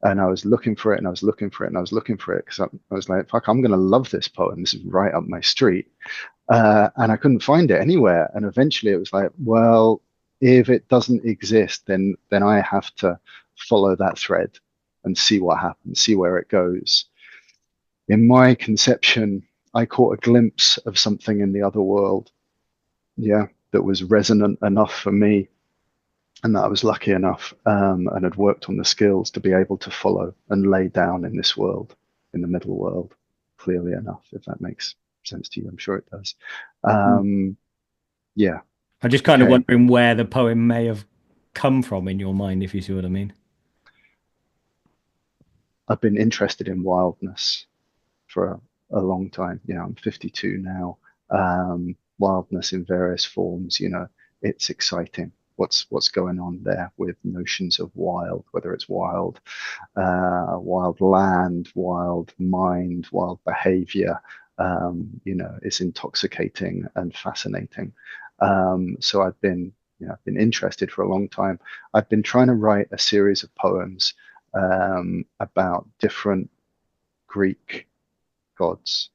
And I was looking for it, and I was looking for it, and I was looking for it, because I was like, fuck, I'm going to love this poem. This is right up my street. And I couldn't find it anywhere. And eventually it was like, well, if it doesn't exist, then I have to follow that thread and see what happens, see where it goes. In my conception, I caught a glimpse of something in the other world, yeah, that was resonant enough for me, and that I was lucky enough and had worked on the skills to be able to follow and lay down in this world, in the middle world, clearly enough, if that makes sense to you. I'm sure it does. Yeah. I'm just kind of Okay. wondering where the poem may have come from in your mind, if you see what I mean. I've been interested in wildness for a long time. I'm 52 now. Wildness in various forms, it's exciting. What's going on there with notions of wild, whether it's wild land, wild mind, wild behavior. It's intoxicating and fascinating. So I've been interested for a long time. I've been trying to write a series of poems about different Greek gods,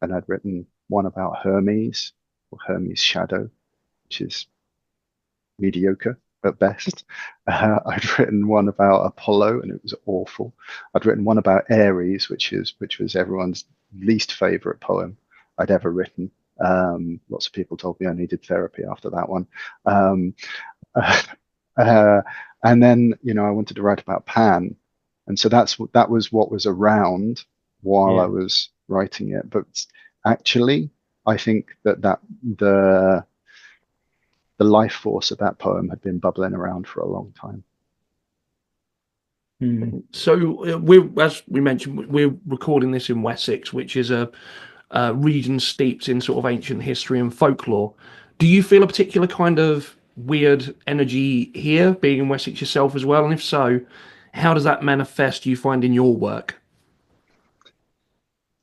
and I'd written one about Hermes, or Hermes' shadow, which is mediocre at best. I'd written one about Apollo, and it was awful. I'd written one about Ares, which was everyone's least favorite poem I'd ever written. Lots of people told me I needed therapy after that one. And then, I wanted to write about Pan, and so that was what was around while I was writing it. But actually, I think that the life force of that poem had been bubbling around for a long time. So as we mentioned, we're recording this in Wessex, which is a region steeped in sort of ancient history and folklore. Do you feel a particular kind of weird energy here, being in Wessex yourself as well? And if so, how does that manifest, do you find, in your work?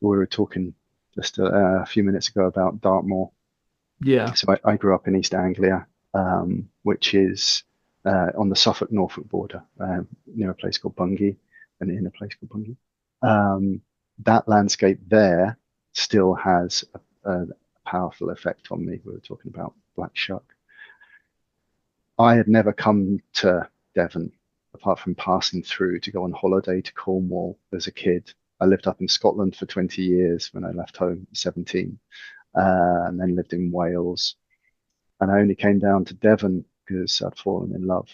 We were talking just a few minutes ago about Dartmoor. Yeah. So I grew up in East Anglia, which is on the Suffolk-Norfolk border, near a place called Bungay, and in a place called Bungay. That landscape there still has a powerful effect on me. We were talking about Black Shuck. I had never come to Devon apart from passing through to go on holiday to Cornwall as a kid. I lived up in Scotland for 20 years when I left home at 17, and then lived in Wales. And I only came down to Devon because I'd fallen in love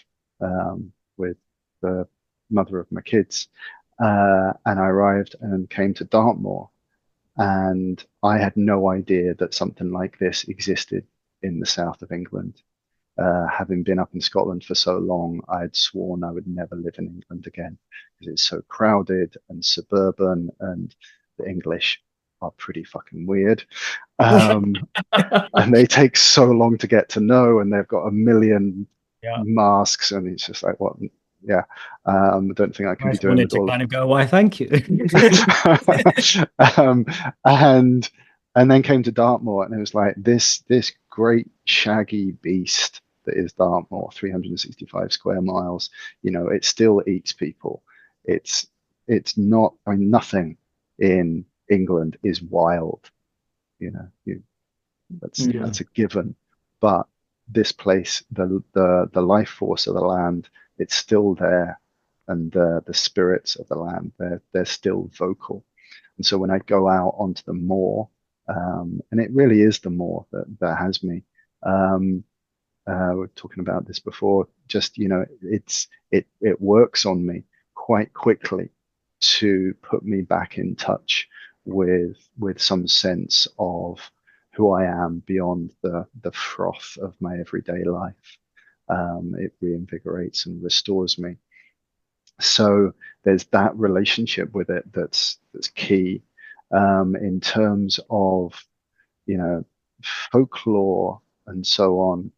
with the mother of my kids. And I arrived and came to Dartmoor, and I had no idea that something like this existed in the south of England. Having been up in Scotland for so long, I had sworn I would never live in England again because it's so crowded and suburban, and the English are pretty fucking weird. And they take so long to get to know, and they've got a million masks, and it's just like, what? Yeah, I don't think I can be doing wanted with to all kind of go, why, thank you. And then came to Dartmoor, and it was like this great shaggy beast that is Dartmoor, 365 square miles. It still eats people. It's not. I mean, nothing in England is wild. That's a given. But this place, the life force of the land, it's still there, and the spirits of the land, they're still vocal. And so when I go out onto the moor, and it really is the moor that has me. We were talking about this before. Just it works on me quite quickly to put me back in touch with some sense of who I am beyond the froth of my everyday life. It reinvigorates and restores me. So there's that relationship with it that's key. In terms of folklore and so on.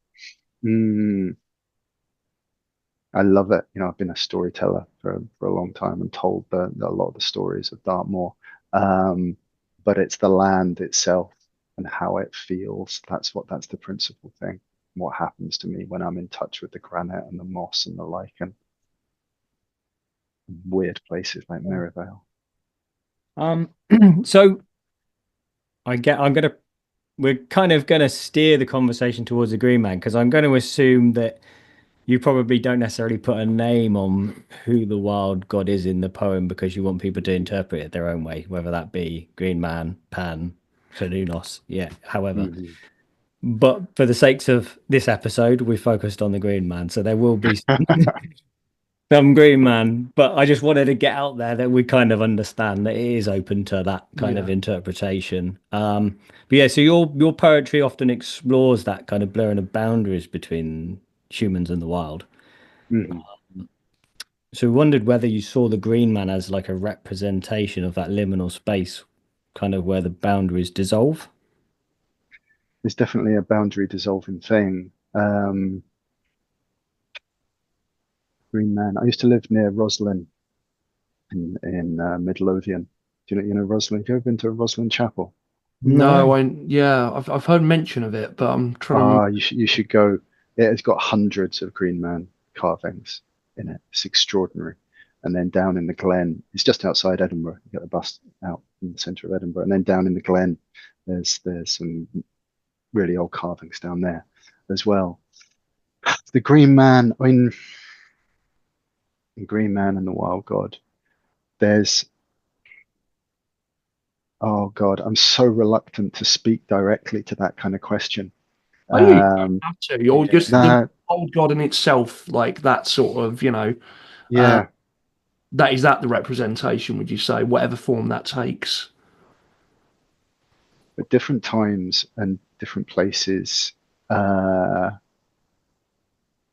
I love it. I've been a storyteller for a long time and told a lot of the stories of Dartmoor. But it's the land itself and how it feels. That's the principal thing. What happens to me when I'm in touch with the granite and the moss and the lichen. weird places like Merivale. So we're kind of gonna steer the conversation towards the Green Man, because I'm going to assume that you probably don't necessarily put a name on who the wild god is in the poem, because you want people to interpret it their own way, whether that be Green Man, Pan, Fenunos, however. Mhm. But for the sakes of this episode, we focused on the Green Man, so there will be some Green Man. But I just wanted to get out there that we kind of understand that it is open to that kind of interpretation. But yeah, so your poetry often explores that kind of blurring of boundaries between humans and the wild. Mhm. So we wondered whether you saw the Green Man as like a representation of that liminal space, kind of where the boundaries dissolve. It's definitely a boundary dissolving thing. Green Man. I used to live near Roslin in Midlothian. Do you know Roslin? Have you ever been to Roslin Chapel? No, I've heard mention of it, but I'm trying to remember. You should go. It's got hundreds of Green Man carvings in it. It's extraordinary. And then down in the Glen, it's just outside Edinburgh. You get the bus out in the centre of Edinburgh, and then down in the Glen, there's some really old carvings down there as well. The Green Man. I mean, the Green Man and the Wild God. There's Oh God, I'm so reluctant to speak directly to that kind of question. Oh, you don't have to. Or just the Nah, old god in itself, like that sort of, yeah, that the representation, would you say, whatever form that takes? at different times and different places, uh,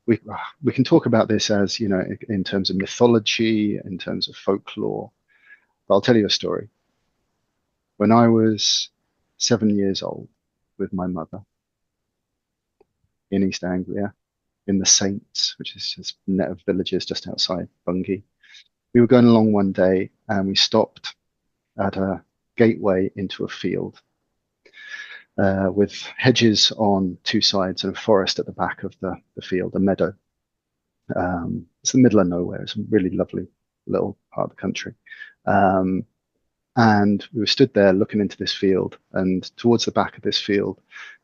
we can talk about this as, in terms of mythology, in terms of folklore. But I'll tell you a story. When I was 7 years old with my mother in East Anglia, in the Saints, which is just a net of villages just outside Bungay, we were going along one day and we stopped at a gateway into a field with hedges on two sides and a forest at the back of the field, a meadow. It's the middle of nowhere. It's a really lovely little part of the country. And we were stood there looking into this field, and towards the back of this field,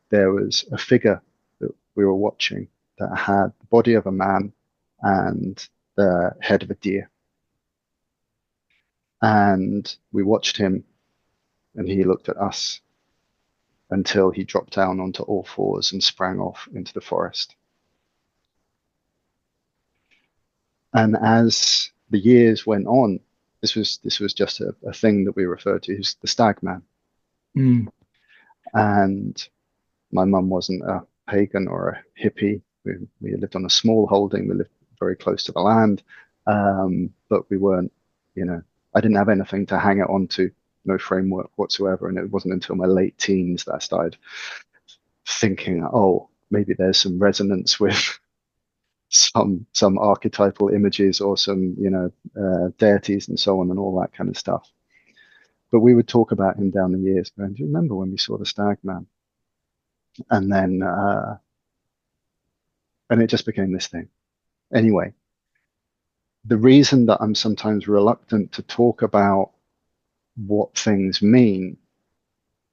there was a figure that we were watching that had the body of a man and the head of a deer. And we watched him, and he looked at us until he dropped down onto all fours and sprang off into the forest. And as the years went on, this was just a thing that we referred to as the stag man. Mm. And my mum wasn't a pagan or a hippie. We lived on a small holding. We lived very close to the land, but we weren't, I didn't have anything to hang it onto, no framework whatsoever. And it wasn't until my late teens that I started thinking, oh, maybe there's some resonance with some archetypal images or some, deities and so on and all that kind of stuff. But we would talk about him down the years, going, do you remember when we saw the stag man? And then, and it just became this thing. Anyway, the reason that I'm sometimes reluctant to talk about what things mean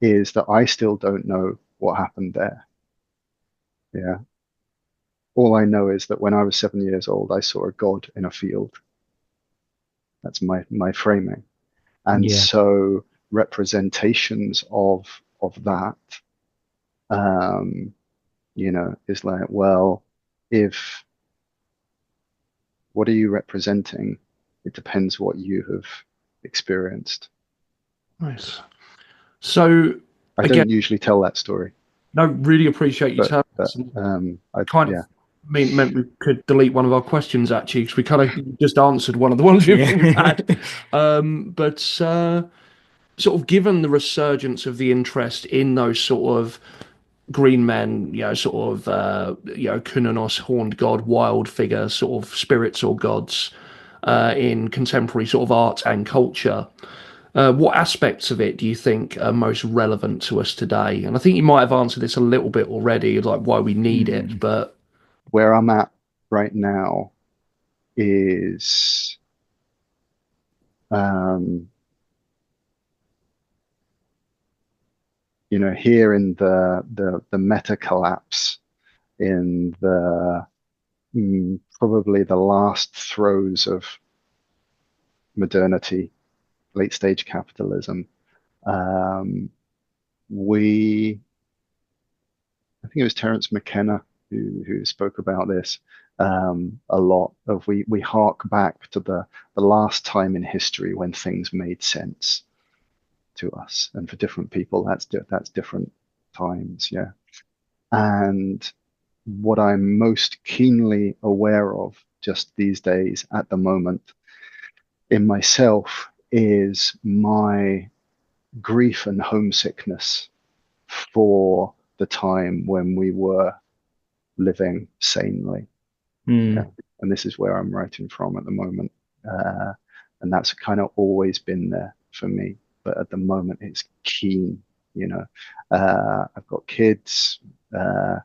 is that I still don't know what happened there. Yeah. All I know is that when I was 7 years old, I saw a god in a field. That's my framing. And so representations of that, is like, well, what are you representing? It depends what you have experienced. Nice. So I don't usually tell that story. No, really appreciate you telling us. Meant we could delete one of our questions actually, because we kind of just answered one of the ones you've had. But sort of given the resurgence of the interest in those sort of green men, Kunanos, horned god, wild figure, sort of spirits or gods in contemporary sort of art and culture. What aspects of it do you think are most relevant to us today? And I think you might have answered this a little bit already, like why we need it, but where I'm at right now is You know, here in the meta collapse, in the probably the last throes of modernity, late stage capitalism, we, I think it was Terence McKenna who spoke about this a lot. Of we hark back to the last time in history when things made sense to us, and for different people that's different times, yeah. And what I'm most keenly aware of just these days at the moment in myself is my grief and homesickness for the time when we were living sanely. Yeah. And this is where I'm writing from at the moment. And that's kind of always been there for me. But at the moment, it's keen, you know. I've got kids and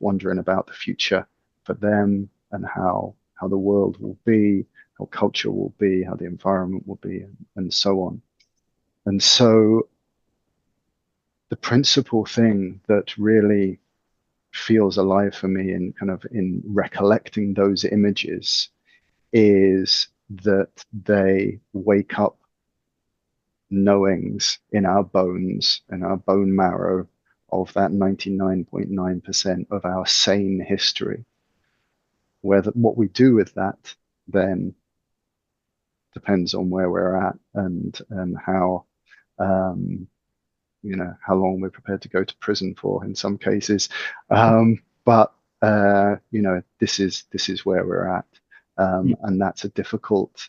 wondering about the future for them and how the world will be, how culture will be, how the environment will be, and so on. And so the principal thing that really feels alive for me in kind of in recollecting those images is that they wake up knowings in our bones and our bone marrow of that 99.9% of our sane history. Whether what we do with that then depends on where we're at and how you know, how long we're prepared to go to prison for in some cases. But you know, this is where we're at, and that's a difficult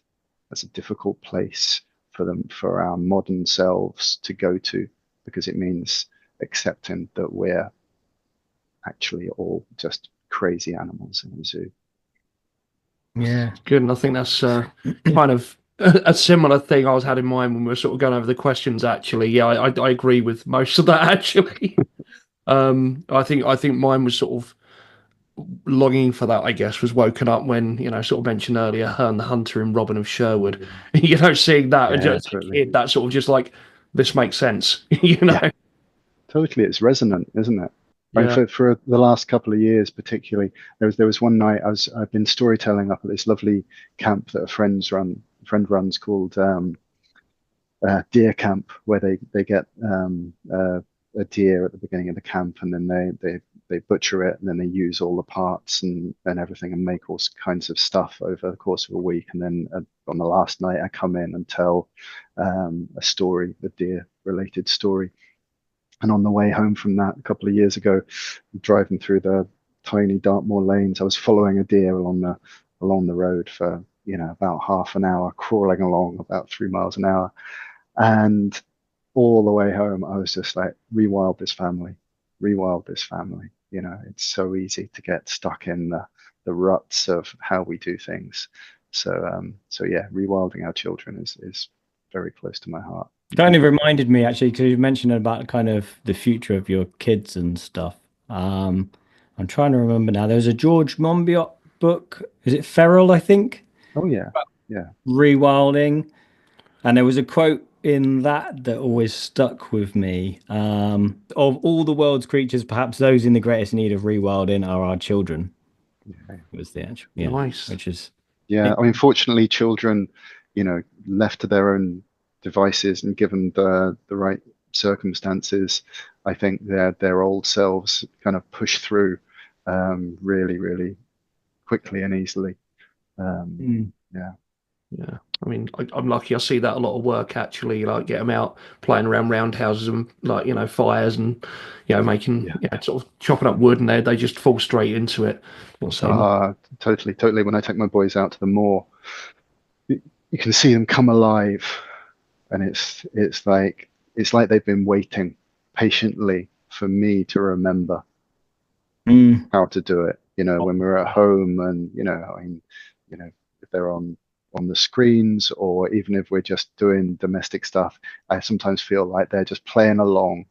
place for our modern selves to go to, because it means accepting that we're actually all just crazy animals in a zoo. Yeah, good. And I think that's kind of a similar thing I was had in mind when we were sort of going over the questions. Actually, yeah, I agree with most of that. Actually, I think mine was sort of longing for that. I guess was woken up when, you know, sort of mentioned earlier, Herne the Hunter and Robin of Sherwood. You know, seeing that and Yeah, just totally. a kid, that sort of just like this makes sense. You know, Yeah. Totally, it's resonant, isn't it? Yeah. And for the last couple of years, particularly, there was one night I've been storytelling up at this lovely camp that a friend runs called Deer Camp, where they get a deer at the beginning of the camp, and then they butcher it, and then they use all the parts and everything and make all kinds of stuff over the course of a week. And then on the last night, I come in and tell a story, a deer related story. And on the way home from that a couple of years ago, driving through the tiny Dartmoor lanes, I was following a deer along the road for, you know, about half an hour, crawling along about 3 miles an hour. And all the way home, I was just like, rewild this family. You know, it's so easy to get stuck in the ruts of how we do things. So yeah, rewilding our children is very close to my heart. Kind of reminded me actually, because you mentioned about kind of the future of your kids and stuff. I'm trying to remember now. There was a George Monbiot book. Is it Feral, I think? Oh yeah, yeah. Rewilding. And there was a quote in that always stuck with me. Of all the world's creatures, perhaps those in the greatest need of rewilding are our children. Yeah. Was the actual, Nice. which is Yeah, I mean, fortunately, children, you know, left to their own devices and given the right circumstances, I think their old selves kind of push through really, really quickly and easily. Yeah. Yeah, I mean, I'm lucky. I see that a lot of work actually. Like, get them out playing around roundhouses and, like, you know, fires and, you know, making, yeah, sort of chopping up wood, and they just fall straight into it. Totally. When I take my boys out to the moor, you can see them come alive, and it's like they've been waiting patiently for me to remember how to do it. You know, when we're at home, and you know, I mean, you know, if they're on the screens, or even if we're just doing domestic stuff, I sometimes feel like they're just playing along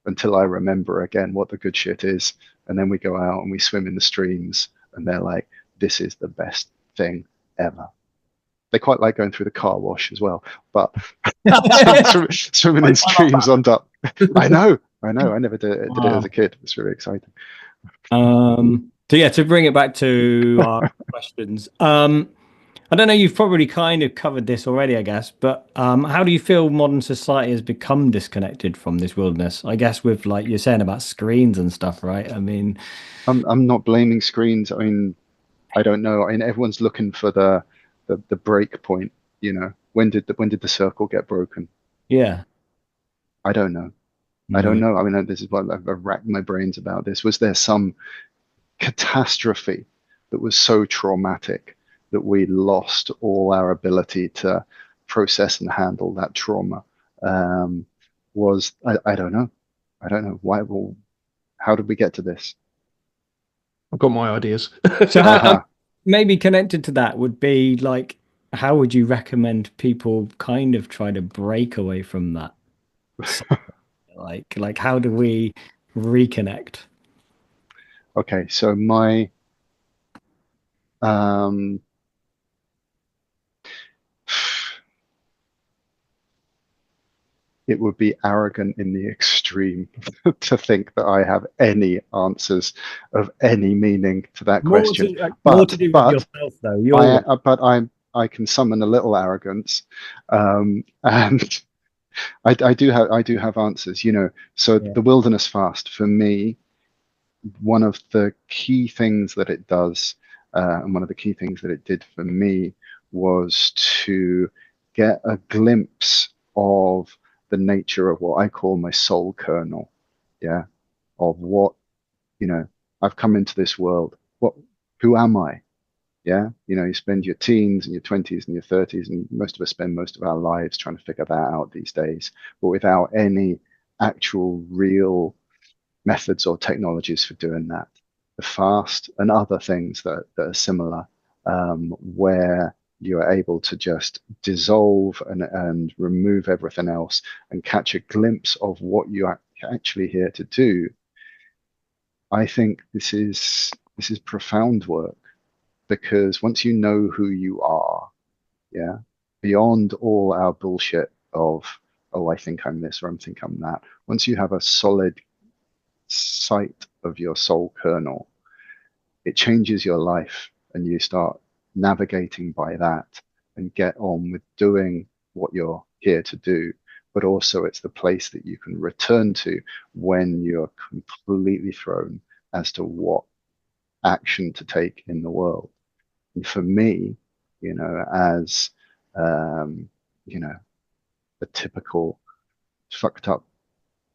until I remember again what the good shit is, and then we go out and we swim in the streams, and they're like, "This is the best thing ever." They quite like going through the car wash as well, but swimming in I love streams on duck. I know. I never did it Wow. as a kid. It's really exciting. So yeah, to bring it back to our questions. I don't know, you've probably kind of covered this already, I guess, but how do you feel modern society has become disconnected from this wilderness? I guess with like you're saying about screens and stuff, right? I mean, I'm not blaming screens. I mean, I don't know. I mean, everyone's looking for the break point. When did the circle get broken? yeah. I don't know. I don't know. I mean, this is what I've racked my brains about this. Was there some catastrophe that was so traumatic that we lost all our ability to process and handle that trauma? I don't know. I don't know why. Well, how did we get to this? I've got my ideas. So Uh-huh. maybe connected to that would be like, how would you recommend people kind of try to break away from that? Like how do we reconnect? Okay, so my um it would be arrogant in the extreme to think that I have any answers of any meaning to that question. More to do with But yourself though. You're I can summon a little arrogance, and I do have answers. So yeah. the wilderness fast for me, one of the key things that it does, and one of the key things that it did for me was to get a glimpse of the nature of what I call my soul kernel, yeah, of what, I've come into this world. Who am I? Yeah, you spend your teens and your 20s and your 30s, and most of us spend most of our lives trying to figure that out these days, but without any actual real methods or technologies for doing that. The fast and other things that are similar, where you are able to just dissolve and remove everything else and catch a glimpse of what you are actually here to do. I think this is profound work, because once you know who you are, yeah, beyond all our bullshit of, oh, I think I'm this or I think I'm that. Once you have a solid sight of your soul kernel, it changes your life, and you start navigating by that and get on with doing what you're here to do. But also, it's the place that you can return to when you're completely thrown as to what action to take in the world. And for me, as um, a typical fucked up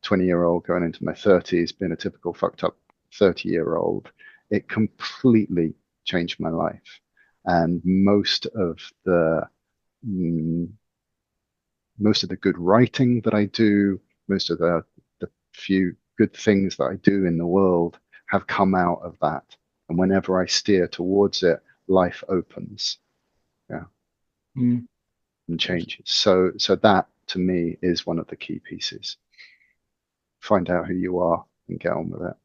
20-year-old going into my 30s, being a typical fucked up 30-year-old, it completely changed my life. And mm, most of the good writing that I do, most of the few good things that I do in the world have come out of that. And whenever I steer towards it, life opens, yeah, Mm. and changes. So that to me is one of the key pieces. Find out who you are and get on with it.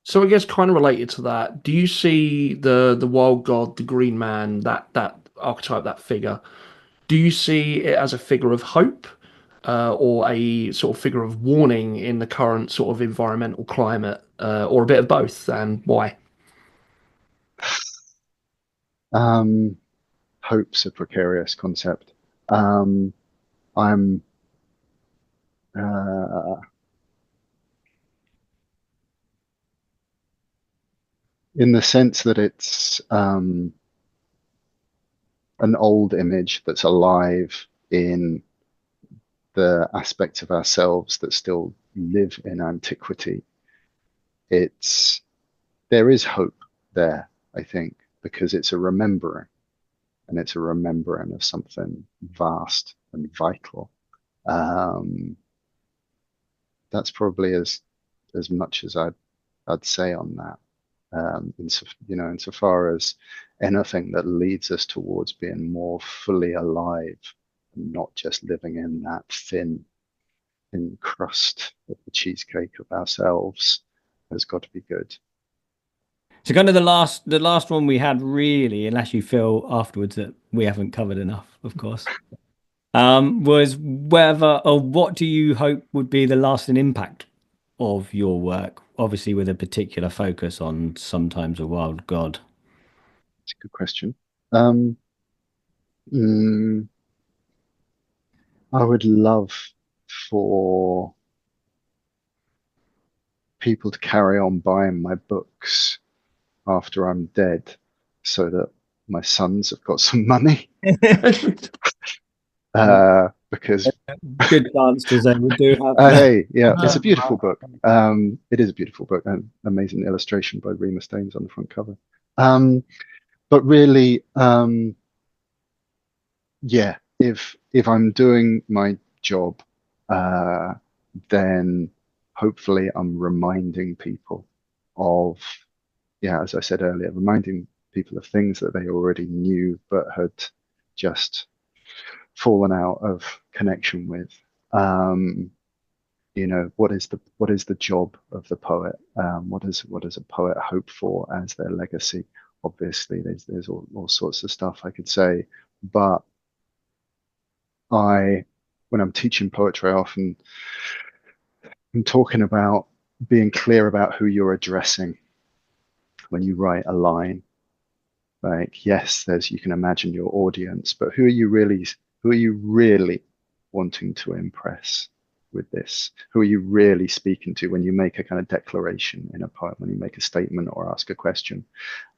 So I guess kind of related to that, do you see the wild god, the green man, that archetype, that figure? Do you see it as a figure of hope, or a sort of figure of warning in the current sort of environmental climate, or a bit of both, and why? Hope's a precarious concept. I'm in the sense that it's an old image that's alive in the aspects of ourselves that still live in antiquity. There is hope there, I think, because it's a remembering, and it's a remembering of something vast and vital. Um, that's probably as much as I'd say on that. Insofar as anything that leads us towards being more fully alive, and not just living in that thin crust of the cheesecake of ourselves, has got to be good. So kind of the last one we had really, unless you feel afterwards that we haven't covered enough, of course, was whether or what do you hope would be the lasting impact of your work, obviously with a particular focus on Sometimes a Wild God. It's a good question. Um, mm, I would love for people to carry on buying my books after I'm dead so that my sons have got some money. Because Good chance because we do have hey, yeah, it's a beautiful book. It is a beautiful book, and amazing illustration by Rima Staines on the front cover. But really, yeah, if I'm doing my job, then hopefully I'm reminding people of, yeah, as I said earlier, reminding people of things that they already knew but had just fallen out of connection with. You know, what is the job of the poet? What does a poet hope for as their legacy? Obviously, there's all sorts of stuff I could say, but when I'm teaching poetry, I often am talking about being clear about who you're addressing when you write a line. Like, yes, you can imagine your audience, but who are you really wanting to impress with this? Who are you really speaking to when you make a kind of declaration in a poem, when you make a statement or ask a question?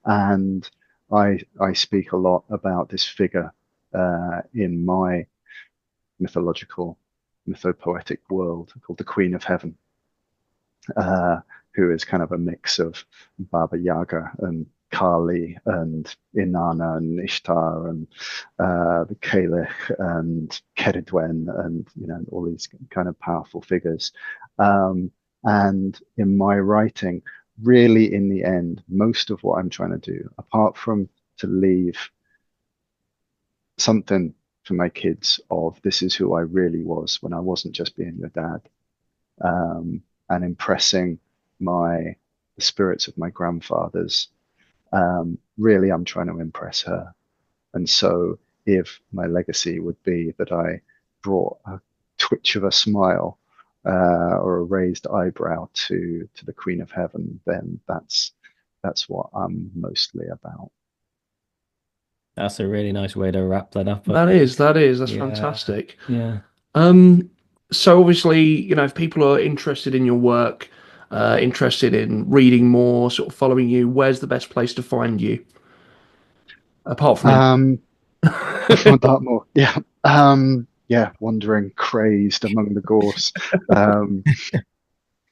And I speak a lot about this figure in my mythopoetic world called the Queen of Heaven, who is kind of a mix of Baba Yaga and Kali and Inanna and Ishtar and the Caliph and Keridwen and all these kind of powerful figures. And in my writing, really in the end, most of what I'm trying to do, apart from to leave something for my kids of this is who I really was when I wasn't just being your dad, and impressing the spirits of my grandfathers. Really, I'm trying to impress her. And so if my legacy would be that I brought a twitch of a smile or a raised eyebrow to the Queen of Heaven, then that's what I'm mostly about. That's a really nice way to wrap that up. That's Yeah. fantastic. Yeah. So obviously, if people are interested in your work, interested in reading more, sort of following you, where's the best place to find you? Apart from From Dartmoor, yeah. Yeah, wandering crazed among the gorse,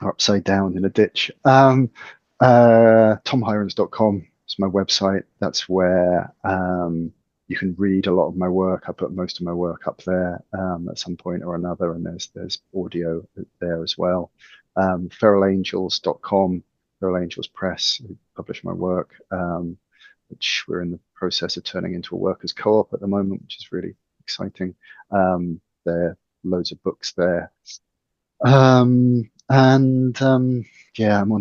upside down in a ditch. TomHirons.com is my website. That's where you can read a lot of my work. I put most of my work up there at some point or another, and there's audio there as well. feralangels.com, Feral Angels Press, who publish my work, which we're in the process of turning into a workers' co-op at the moment, which is really exciting. There are loads of books there. Yeah, I'm on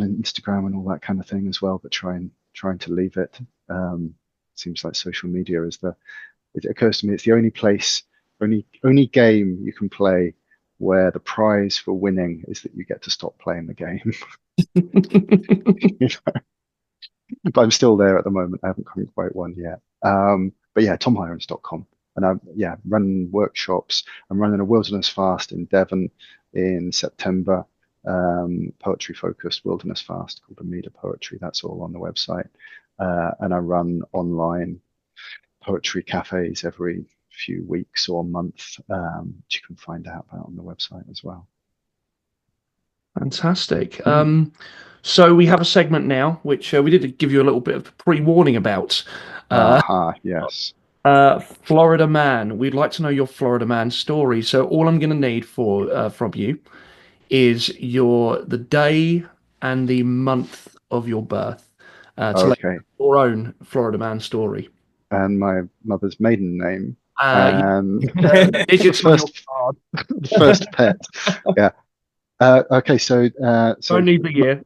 Instagram and all that kind of thing as well, but trying to leave it. Seems like social media it occurs to me it's the only place, only game you can play where the prize for winning is that you get to stop playing the game. But I'm still there at the moment. I haven't quite won yet. But yeah, TomHirons.com. And I'm running workshops. I'm running a wilderness fast in Devon in September. Poetry focused wilderness fast called Amida Poetry. That's all on the website. And I run online poetry cafes every few weeks or month, which you can find out about on the website as well. Fantastic. So we have a segment now, which we did give you a little bit of pre-warning about. Yes. Florida Man. We'd like to know your Florida Man story. So all I'm going to need from you is the day and the month of your birth to let your own Florida Man story. And my mother's maiden name. And digits on your card. The first pet. Yeah. Okay, so Don't need the year.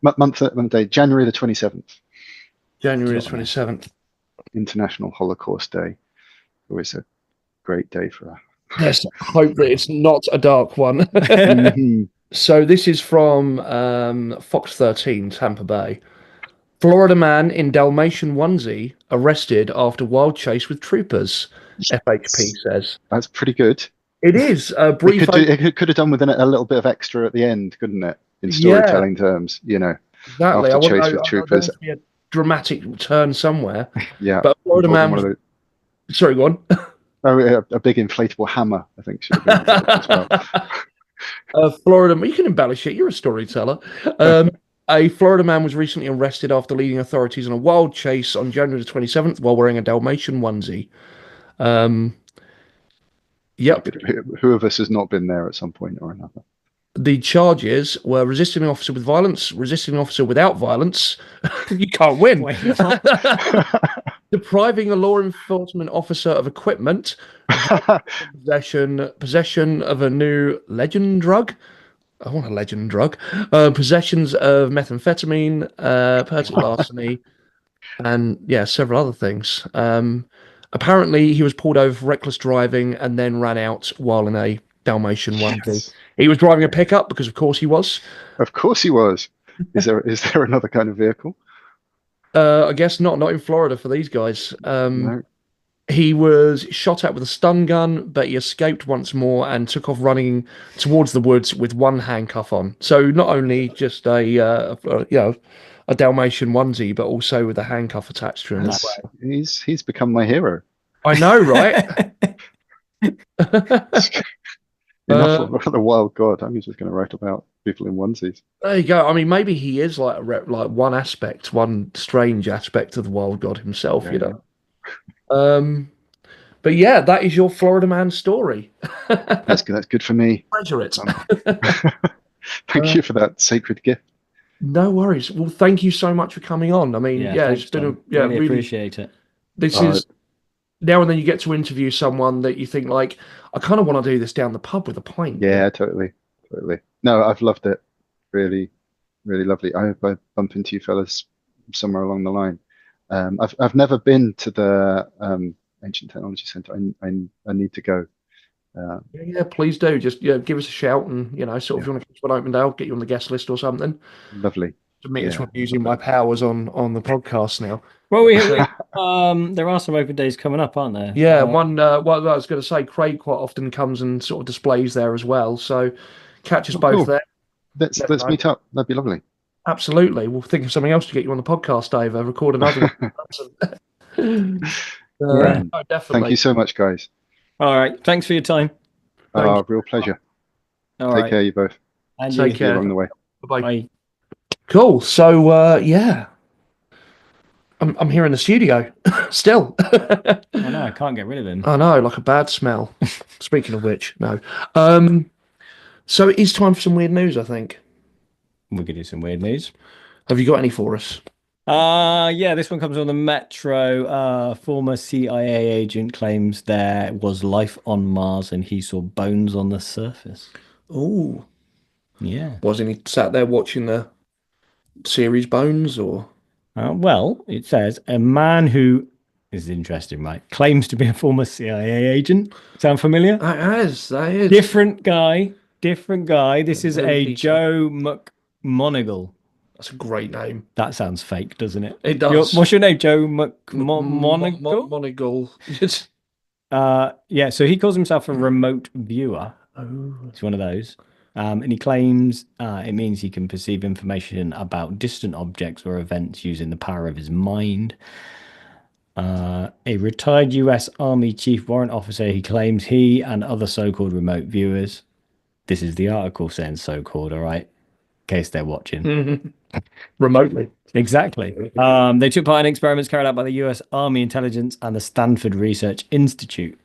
month day, January the 27th, January 27th. International Holocaust Day. Always a great day for Let's hope that it's not a dark one. Mhm. So this is from Fox 13, Tampa Bay. Florida man in Dalmatian onesie arrested after wild chase with troopers, FHP says. That's pretty good. It is a It brief. could have done with a little bit of extra at the end, couldn't it? In Yeah. storytelling terms, Exactly. after chase with there troopers. has to be a dramatic turn somewhere. Yeah, But Florida involving man one was... of Sorry, go on. a big inflatable hammer, I think, should have been involved as well. Florida, you can embellish it. You're a storyteller. A Florida man was recently arrested after leading authorities on a wild chase on January the 27th while wearing a Dalmatian onesie. Yep. Who of us has not been there at some point or another? The charges were resisting an officer with violence, resisting an officer without violence. You can't win. Depriving a law enforcement officer of equipment, possession of a new legend drug. I want a legend drug. Possessions of methamphetamine, petty larceny, and several other things. Apparently, he was pulled over for reckless driving and then ran out while in a Dalmatian onesie. Yes. He was driving a pickup because, of course, he was. Of course he was. Is there another kind of vehicle? I guess not in Florida for these guys. No. He was shot at with a stun gun, but he escaped once more and took off running towards the woods with one handcuff on. So not only just a Dalmatian onesie, but also with a handcuff attached to him. He's become my hero. I know, right? Enough of the wild god. I'm just going to write about people in onesies. There you go. I mean, maybe he is like one strange aspect of the wild god himself, But yeah, that is your Florida man story. That's good. That's good for me. Treasure it. Thank you for that sacred gift. No worries. Well, thank you so much for coming on. I mean, thanks, it's been Tom. Really appreciate it. This is now and then you get to interview someone that you think like, I kind of want to do this down the pub with a pint. Yeah, totally. No, I've loved it. Really, really lovely. I hope I bump into you fellas somewhere along the line. I've never been to the Ancient Technology Centre. I need to go. Yeah, please do. Just give us a shout and sort of if you want to catch one open day, I'll get you on the guest list or something. Lovely. To meet us when I'm using my powers on the podcast now. Well, there are some open days coming up, aren't there? Yeah, one. Well, I was going to say, Craig quite often comes and sort of displays there as well. So catch us both there. Let's meet up. That'd be lovely. Absolutely. We'll think of something else to get you on the podcast, Dave. Record another one. Yeah. No, definitely. Thank you so much, guys. All right. Thanks for your time. Real pleasure. Take care, you both. And Take care. Along the way. Bye-bye. Bye. Cool. So, I'm here in the studio still. I know. I can't get rid of him. I know, like a bad smell. Speaking of which, no. So it is time for some weird news, I think. We could do some weird news. Have you got any for us? Yeah, this one comes on the Metro. Former CIA agent claims there was life on Mars and he saw bones on the surface. Oh. Yeah. Wasn't he sat there watching the series Bones or? Well, it says a man who is interesting, right? Claims to be a former CIA agent. Sound familiar? That is. Different guy. This is a Joe McMonigal. That's a great name. That sounds fake, doesn't it? It does. What's your name, Joe McMonigal? Monigal. Yeah, so he calls himself a remote viewer. Oh. It's one of those. And he claims it means he can perceive information about distant objects or events using the power of his mind. A retired US Army chief warrant officer, he claims he and other so-called remote viewers, this is the article saying so-called, all right, in case they're watching. Remotely. Exactly. They took part in experiments carried out by the US Army Intelligence and the Stanford Research Institute.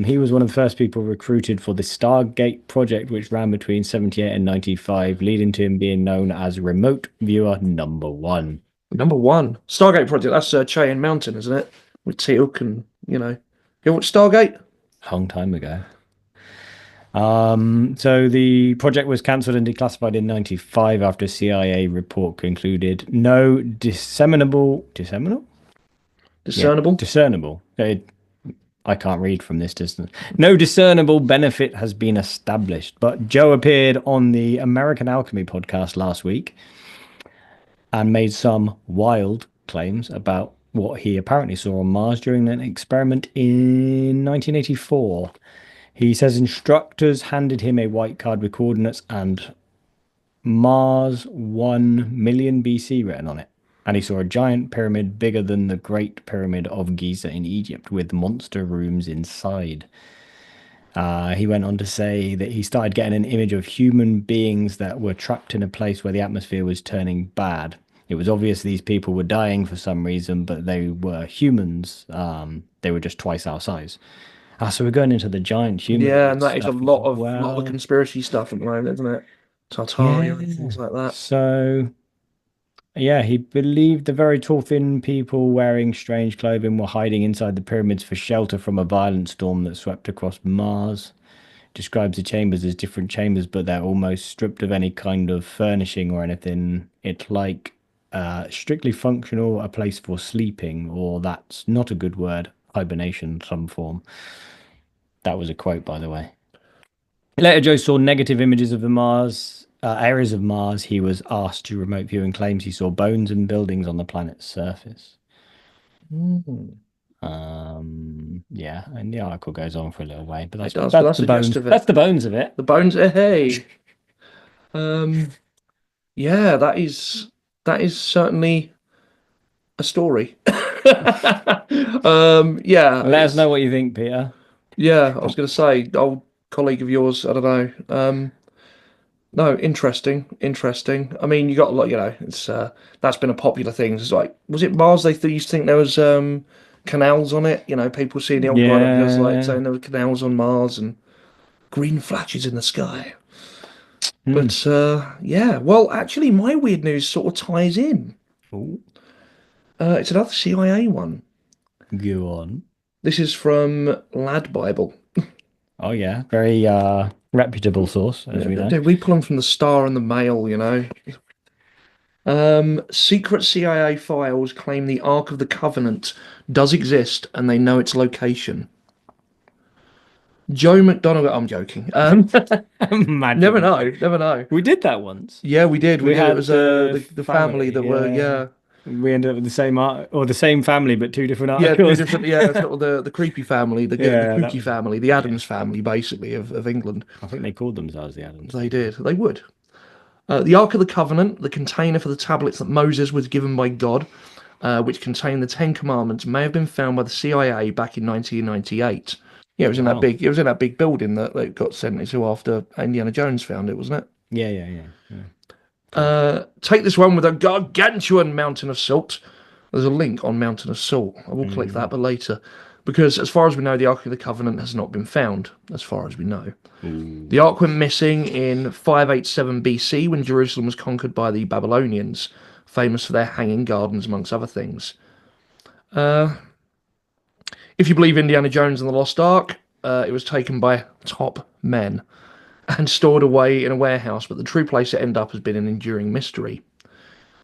He was one of the first people recruited for the Stargate project, which ran between 78 and 95, leading to him being known as Remote Viewer Number 1. Number 1. Stargate project, that's Cheyenne Mountain, isn't it? With Teal'c and, You watch Stargate? Long time ago. So the project was cancelled and declassified in 95 after a CIA report concluded no discernible. Yeah, Discernible. discernible. I can't read from this distance. No discernible benefit has been established. But Joe appeared on the American Alchemy podcast last week and made some wild claims about what he apparently saw on Mars during an experiment in 1984. He says instructors handed him a white card with coordinates and Mars 1 million BC written on it. And he saw a giant pyramid bigger than the Great Pyramid of Giza in Egypt with monster rooms inside. He went on to say that he started getting an image of human beings that were trapped in a place where the atmosphere was turning bad. It was obvious these people were dying for some reason, but they were humans. They were just twice our size. So we're going into the giant human. Yeah, and that is a stuff lot as of well. conspiracy stuff at the moment, isn't it? Tartaria and things like that. So, yeah, he believed the very tall, thin people wearing strange clothing were hiding inside the pyramids for shelter from a violent storm that swept across Mars. Describes the chambers as different chambers, but they're almost stripped of any kind of furnishing or anything. It's like strictly functional, a place for sleeping, or that's not a good word, hibernation, some form. That was a quote, by the way. Later, Joe saw negative images of the Mars areas of Mars. He was asked to remote view and claims he saw bones and buildings on the planet's surface. Yeah, and the article goes on for a little way, but that's the bones. That's the bones of it. The bones. Hey. Yeah, that is certainly a story. Yeah. Let us know what you think, Peter. Yeah, I was going to say, old colleague of yours. I don't know. No, interesting. I mean, you got a lot. It's that's been a popular thing. It's like, was it Mars? They used to think there was canals on it. People seeing the old binoculars, like saying there were canals on Mars and green flashes in the sky. But yeah, well, actually, my weird news sort of ties in. It's another CIA one. Go on. This is from Lad Bible. Oh yeah, very reputable source, as we know. We pull them from the Star and the Mail, Secret CIA files claim the Ark of the Covenant does exist and they know its location. Joe McDonald. I'm joking. Never know. We did that once. Yeah, we did. We had it was the family that were We ended up with the same or the same family, but two different articles. Sort of the creepy family, the kooky family, the Adams family, basically of England. I think they called themselves the Adams. They did. They would. The Ark of the Covenant, the container for the tablets that Moses was given by God, which contained the Ten Commandments, may have been found by the CIA back in 1998. Yeah, it was in that big. It was in that big building that they got sent into after Indiana Jones found it, wasn't it? Yeah. Take this one with a gargantuan mountain of salt. There's a link on Mountain of Salt. I will click that, but later. Because as far as we know, the Ark of the Covenant has not been found, as far as we know. The Ark went missing in 587 BC when Jerusalem was conquered by the Babylonians, famous for their hanging gardens, amongst other things. If you believe Indiana Jones and the Lost Ark, it was taken by top men and stored away in a warehouse, but the true place it ended up has been an enduring mystery.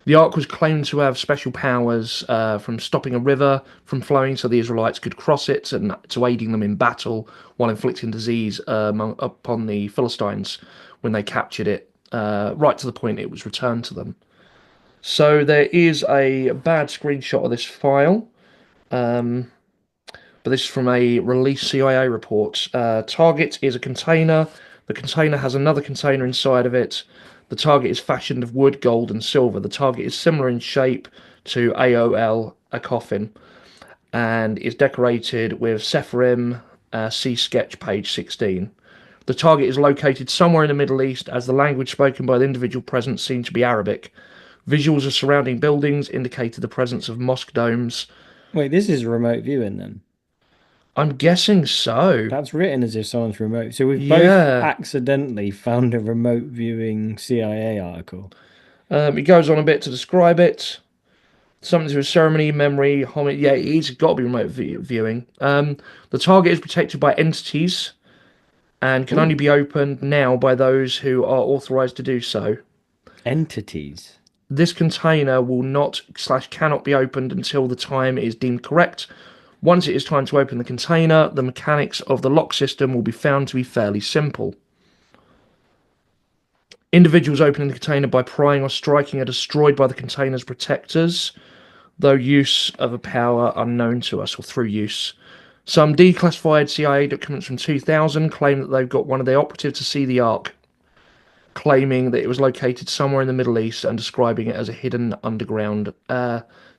The Ark was claimed to have special powers from stopping a river from flowing so the Israelites could cross it, and to aiding them in battle while inflicting disease upon the Philistines when they captured it, right to the point it was returned to them. So there is a bad screenshot of this file, but this is from a released CIA report. Target is a container. The container has another container inside of it. The target is fashioned of wood, gold, and silver. The target is similar in shape to AOL, a coffin, and is decorated with Sephirim, see sketch page 16. The target is located somewhere in the Middle East, as the language spoken by the individual present seemed to be Arabic. Visuals of surrounding buildings indicated the presence of mosque domes. Wait, this is remote viewing then? I'm guessing so. That's written as if someone's remote. So we've both accidentally found a remote viewing CIA article. It goes on a bit to describe it. Something to do with ceremony, memory, homage. Yeah, it's got to be remote viewing. The target is protected by entities and can only be opened now by those who are authorized to do so. Entities. This container will not / cannot be opened until the time is deemed correct. Once it is time to open the container, the mechanics of the lock system will be found to be fairly simple. Individuals opening the container by prying or striking are destroyed by the container's protectors, though use of a power unknown to us, or through use. Some declassified CIA documents from 2000 claim that they've got one of their operatives to see the Ark, claiming that it was located somewhere in the Middle East and describing it as a hidden underground,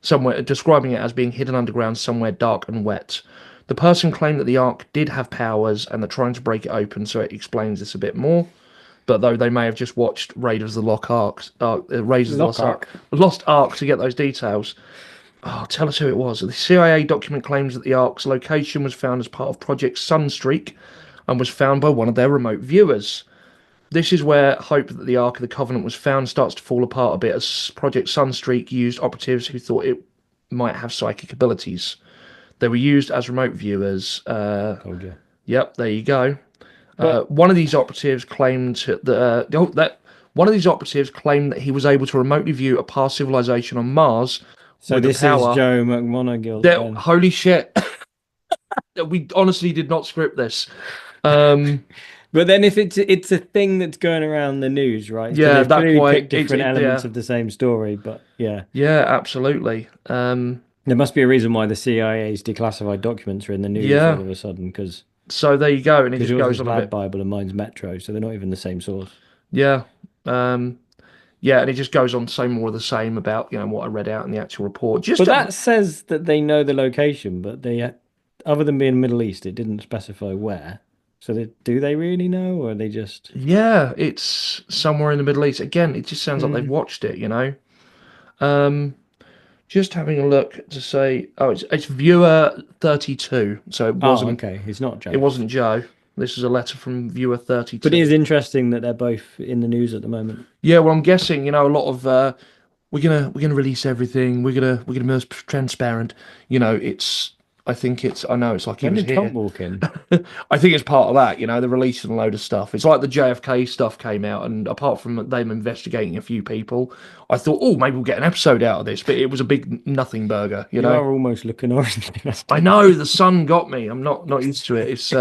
describing it as being hidden underground somewhere dark and wet. The person claimed that the Ark did have powers and they're trying to break it open, so it explains this a bit more. But though they may have just watched Raiders of the Lost Ark to get those details. Oh, tell us who it was. The CIA document claims that the Ark's location was found as part of Project Sunstreak and was found by one of their remote viewers. This is where hope that the Ark of the Covenant was found starts to fall apart a bit, as Project Sunstreak used operatives who thought it might have psychic abilities. They were used as remote viewers. Told you. Yep, there you go. One of these operatives claimed that he was able to remotely view a past civilization on Mars. So this is Joe McMonagle. Holy shit! We honestly did not script this. But then if it's a thing that's going around the news, right? Yeah, so that quite different elements of the same story, but yeah. Yeah, absolutely. There must be a reason why the CIA's declassified documents are in the news all of a sudden, because. So there you go, and it just goes on a bit. Bible and mine's Metro, so they're not even the same source. Yeah, and it just goes on to say more of the same about what I read out in the actual report. But that says that they know the location, but they, other than being Middle East, it didn't specify where. So do they really know, or are they just? Yeah, it's somewhere in the Middle East. Again, it just sounds like they've watched it. Just having a look to say, it's viewer 32, so it wasn't. Okay, it's not Joe. It wasn't Joe. This is a letter from viewer 32. But it is interesting that they're both in the news at the moment. Yeah, well, I'm guessing a lot of we're gonna release everything. We're gonna be most transparent. I know it's like when he was did Trump walk in? I think it's part of that, they're releasing a load of stuff. It's like the JFK stuff came out, and apart from them investigating a few people, I thought, maybe we'll get an episode out of this, but it was a big nothing burger, you know? are almost looking orange. I know, the sun got me. I'm not used to it. It's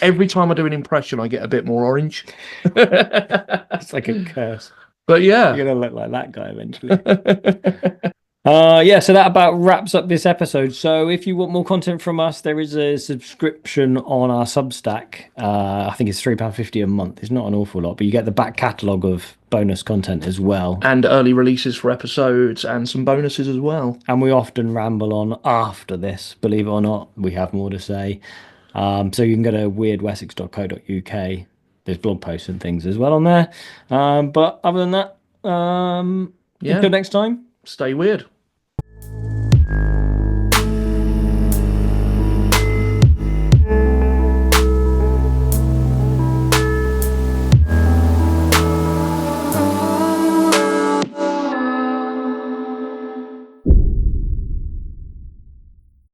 every time I do an impression, I get a bit more orange. It's like a curse. But yeah. You're going to look like that guy eventually. So that about wraps up this episode. So if you want more content from us, there is a subscription on our Substack. I think it's £3.50 a month. It's not an awful lot, but you get the back catalogue of bonus content as well. And early releases for episodes and some bonuses as well. And we often ramble on after this, believe it or not. We have more to say. So you can go to wyrdwessex.co.uk. There's blog posts and things as well on there. But other than that, until next time. Stay weird.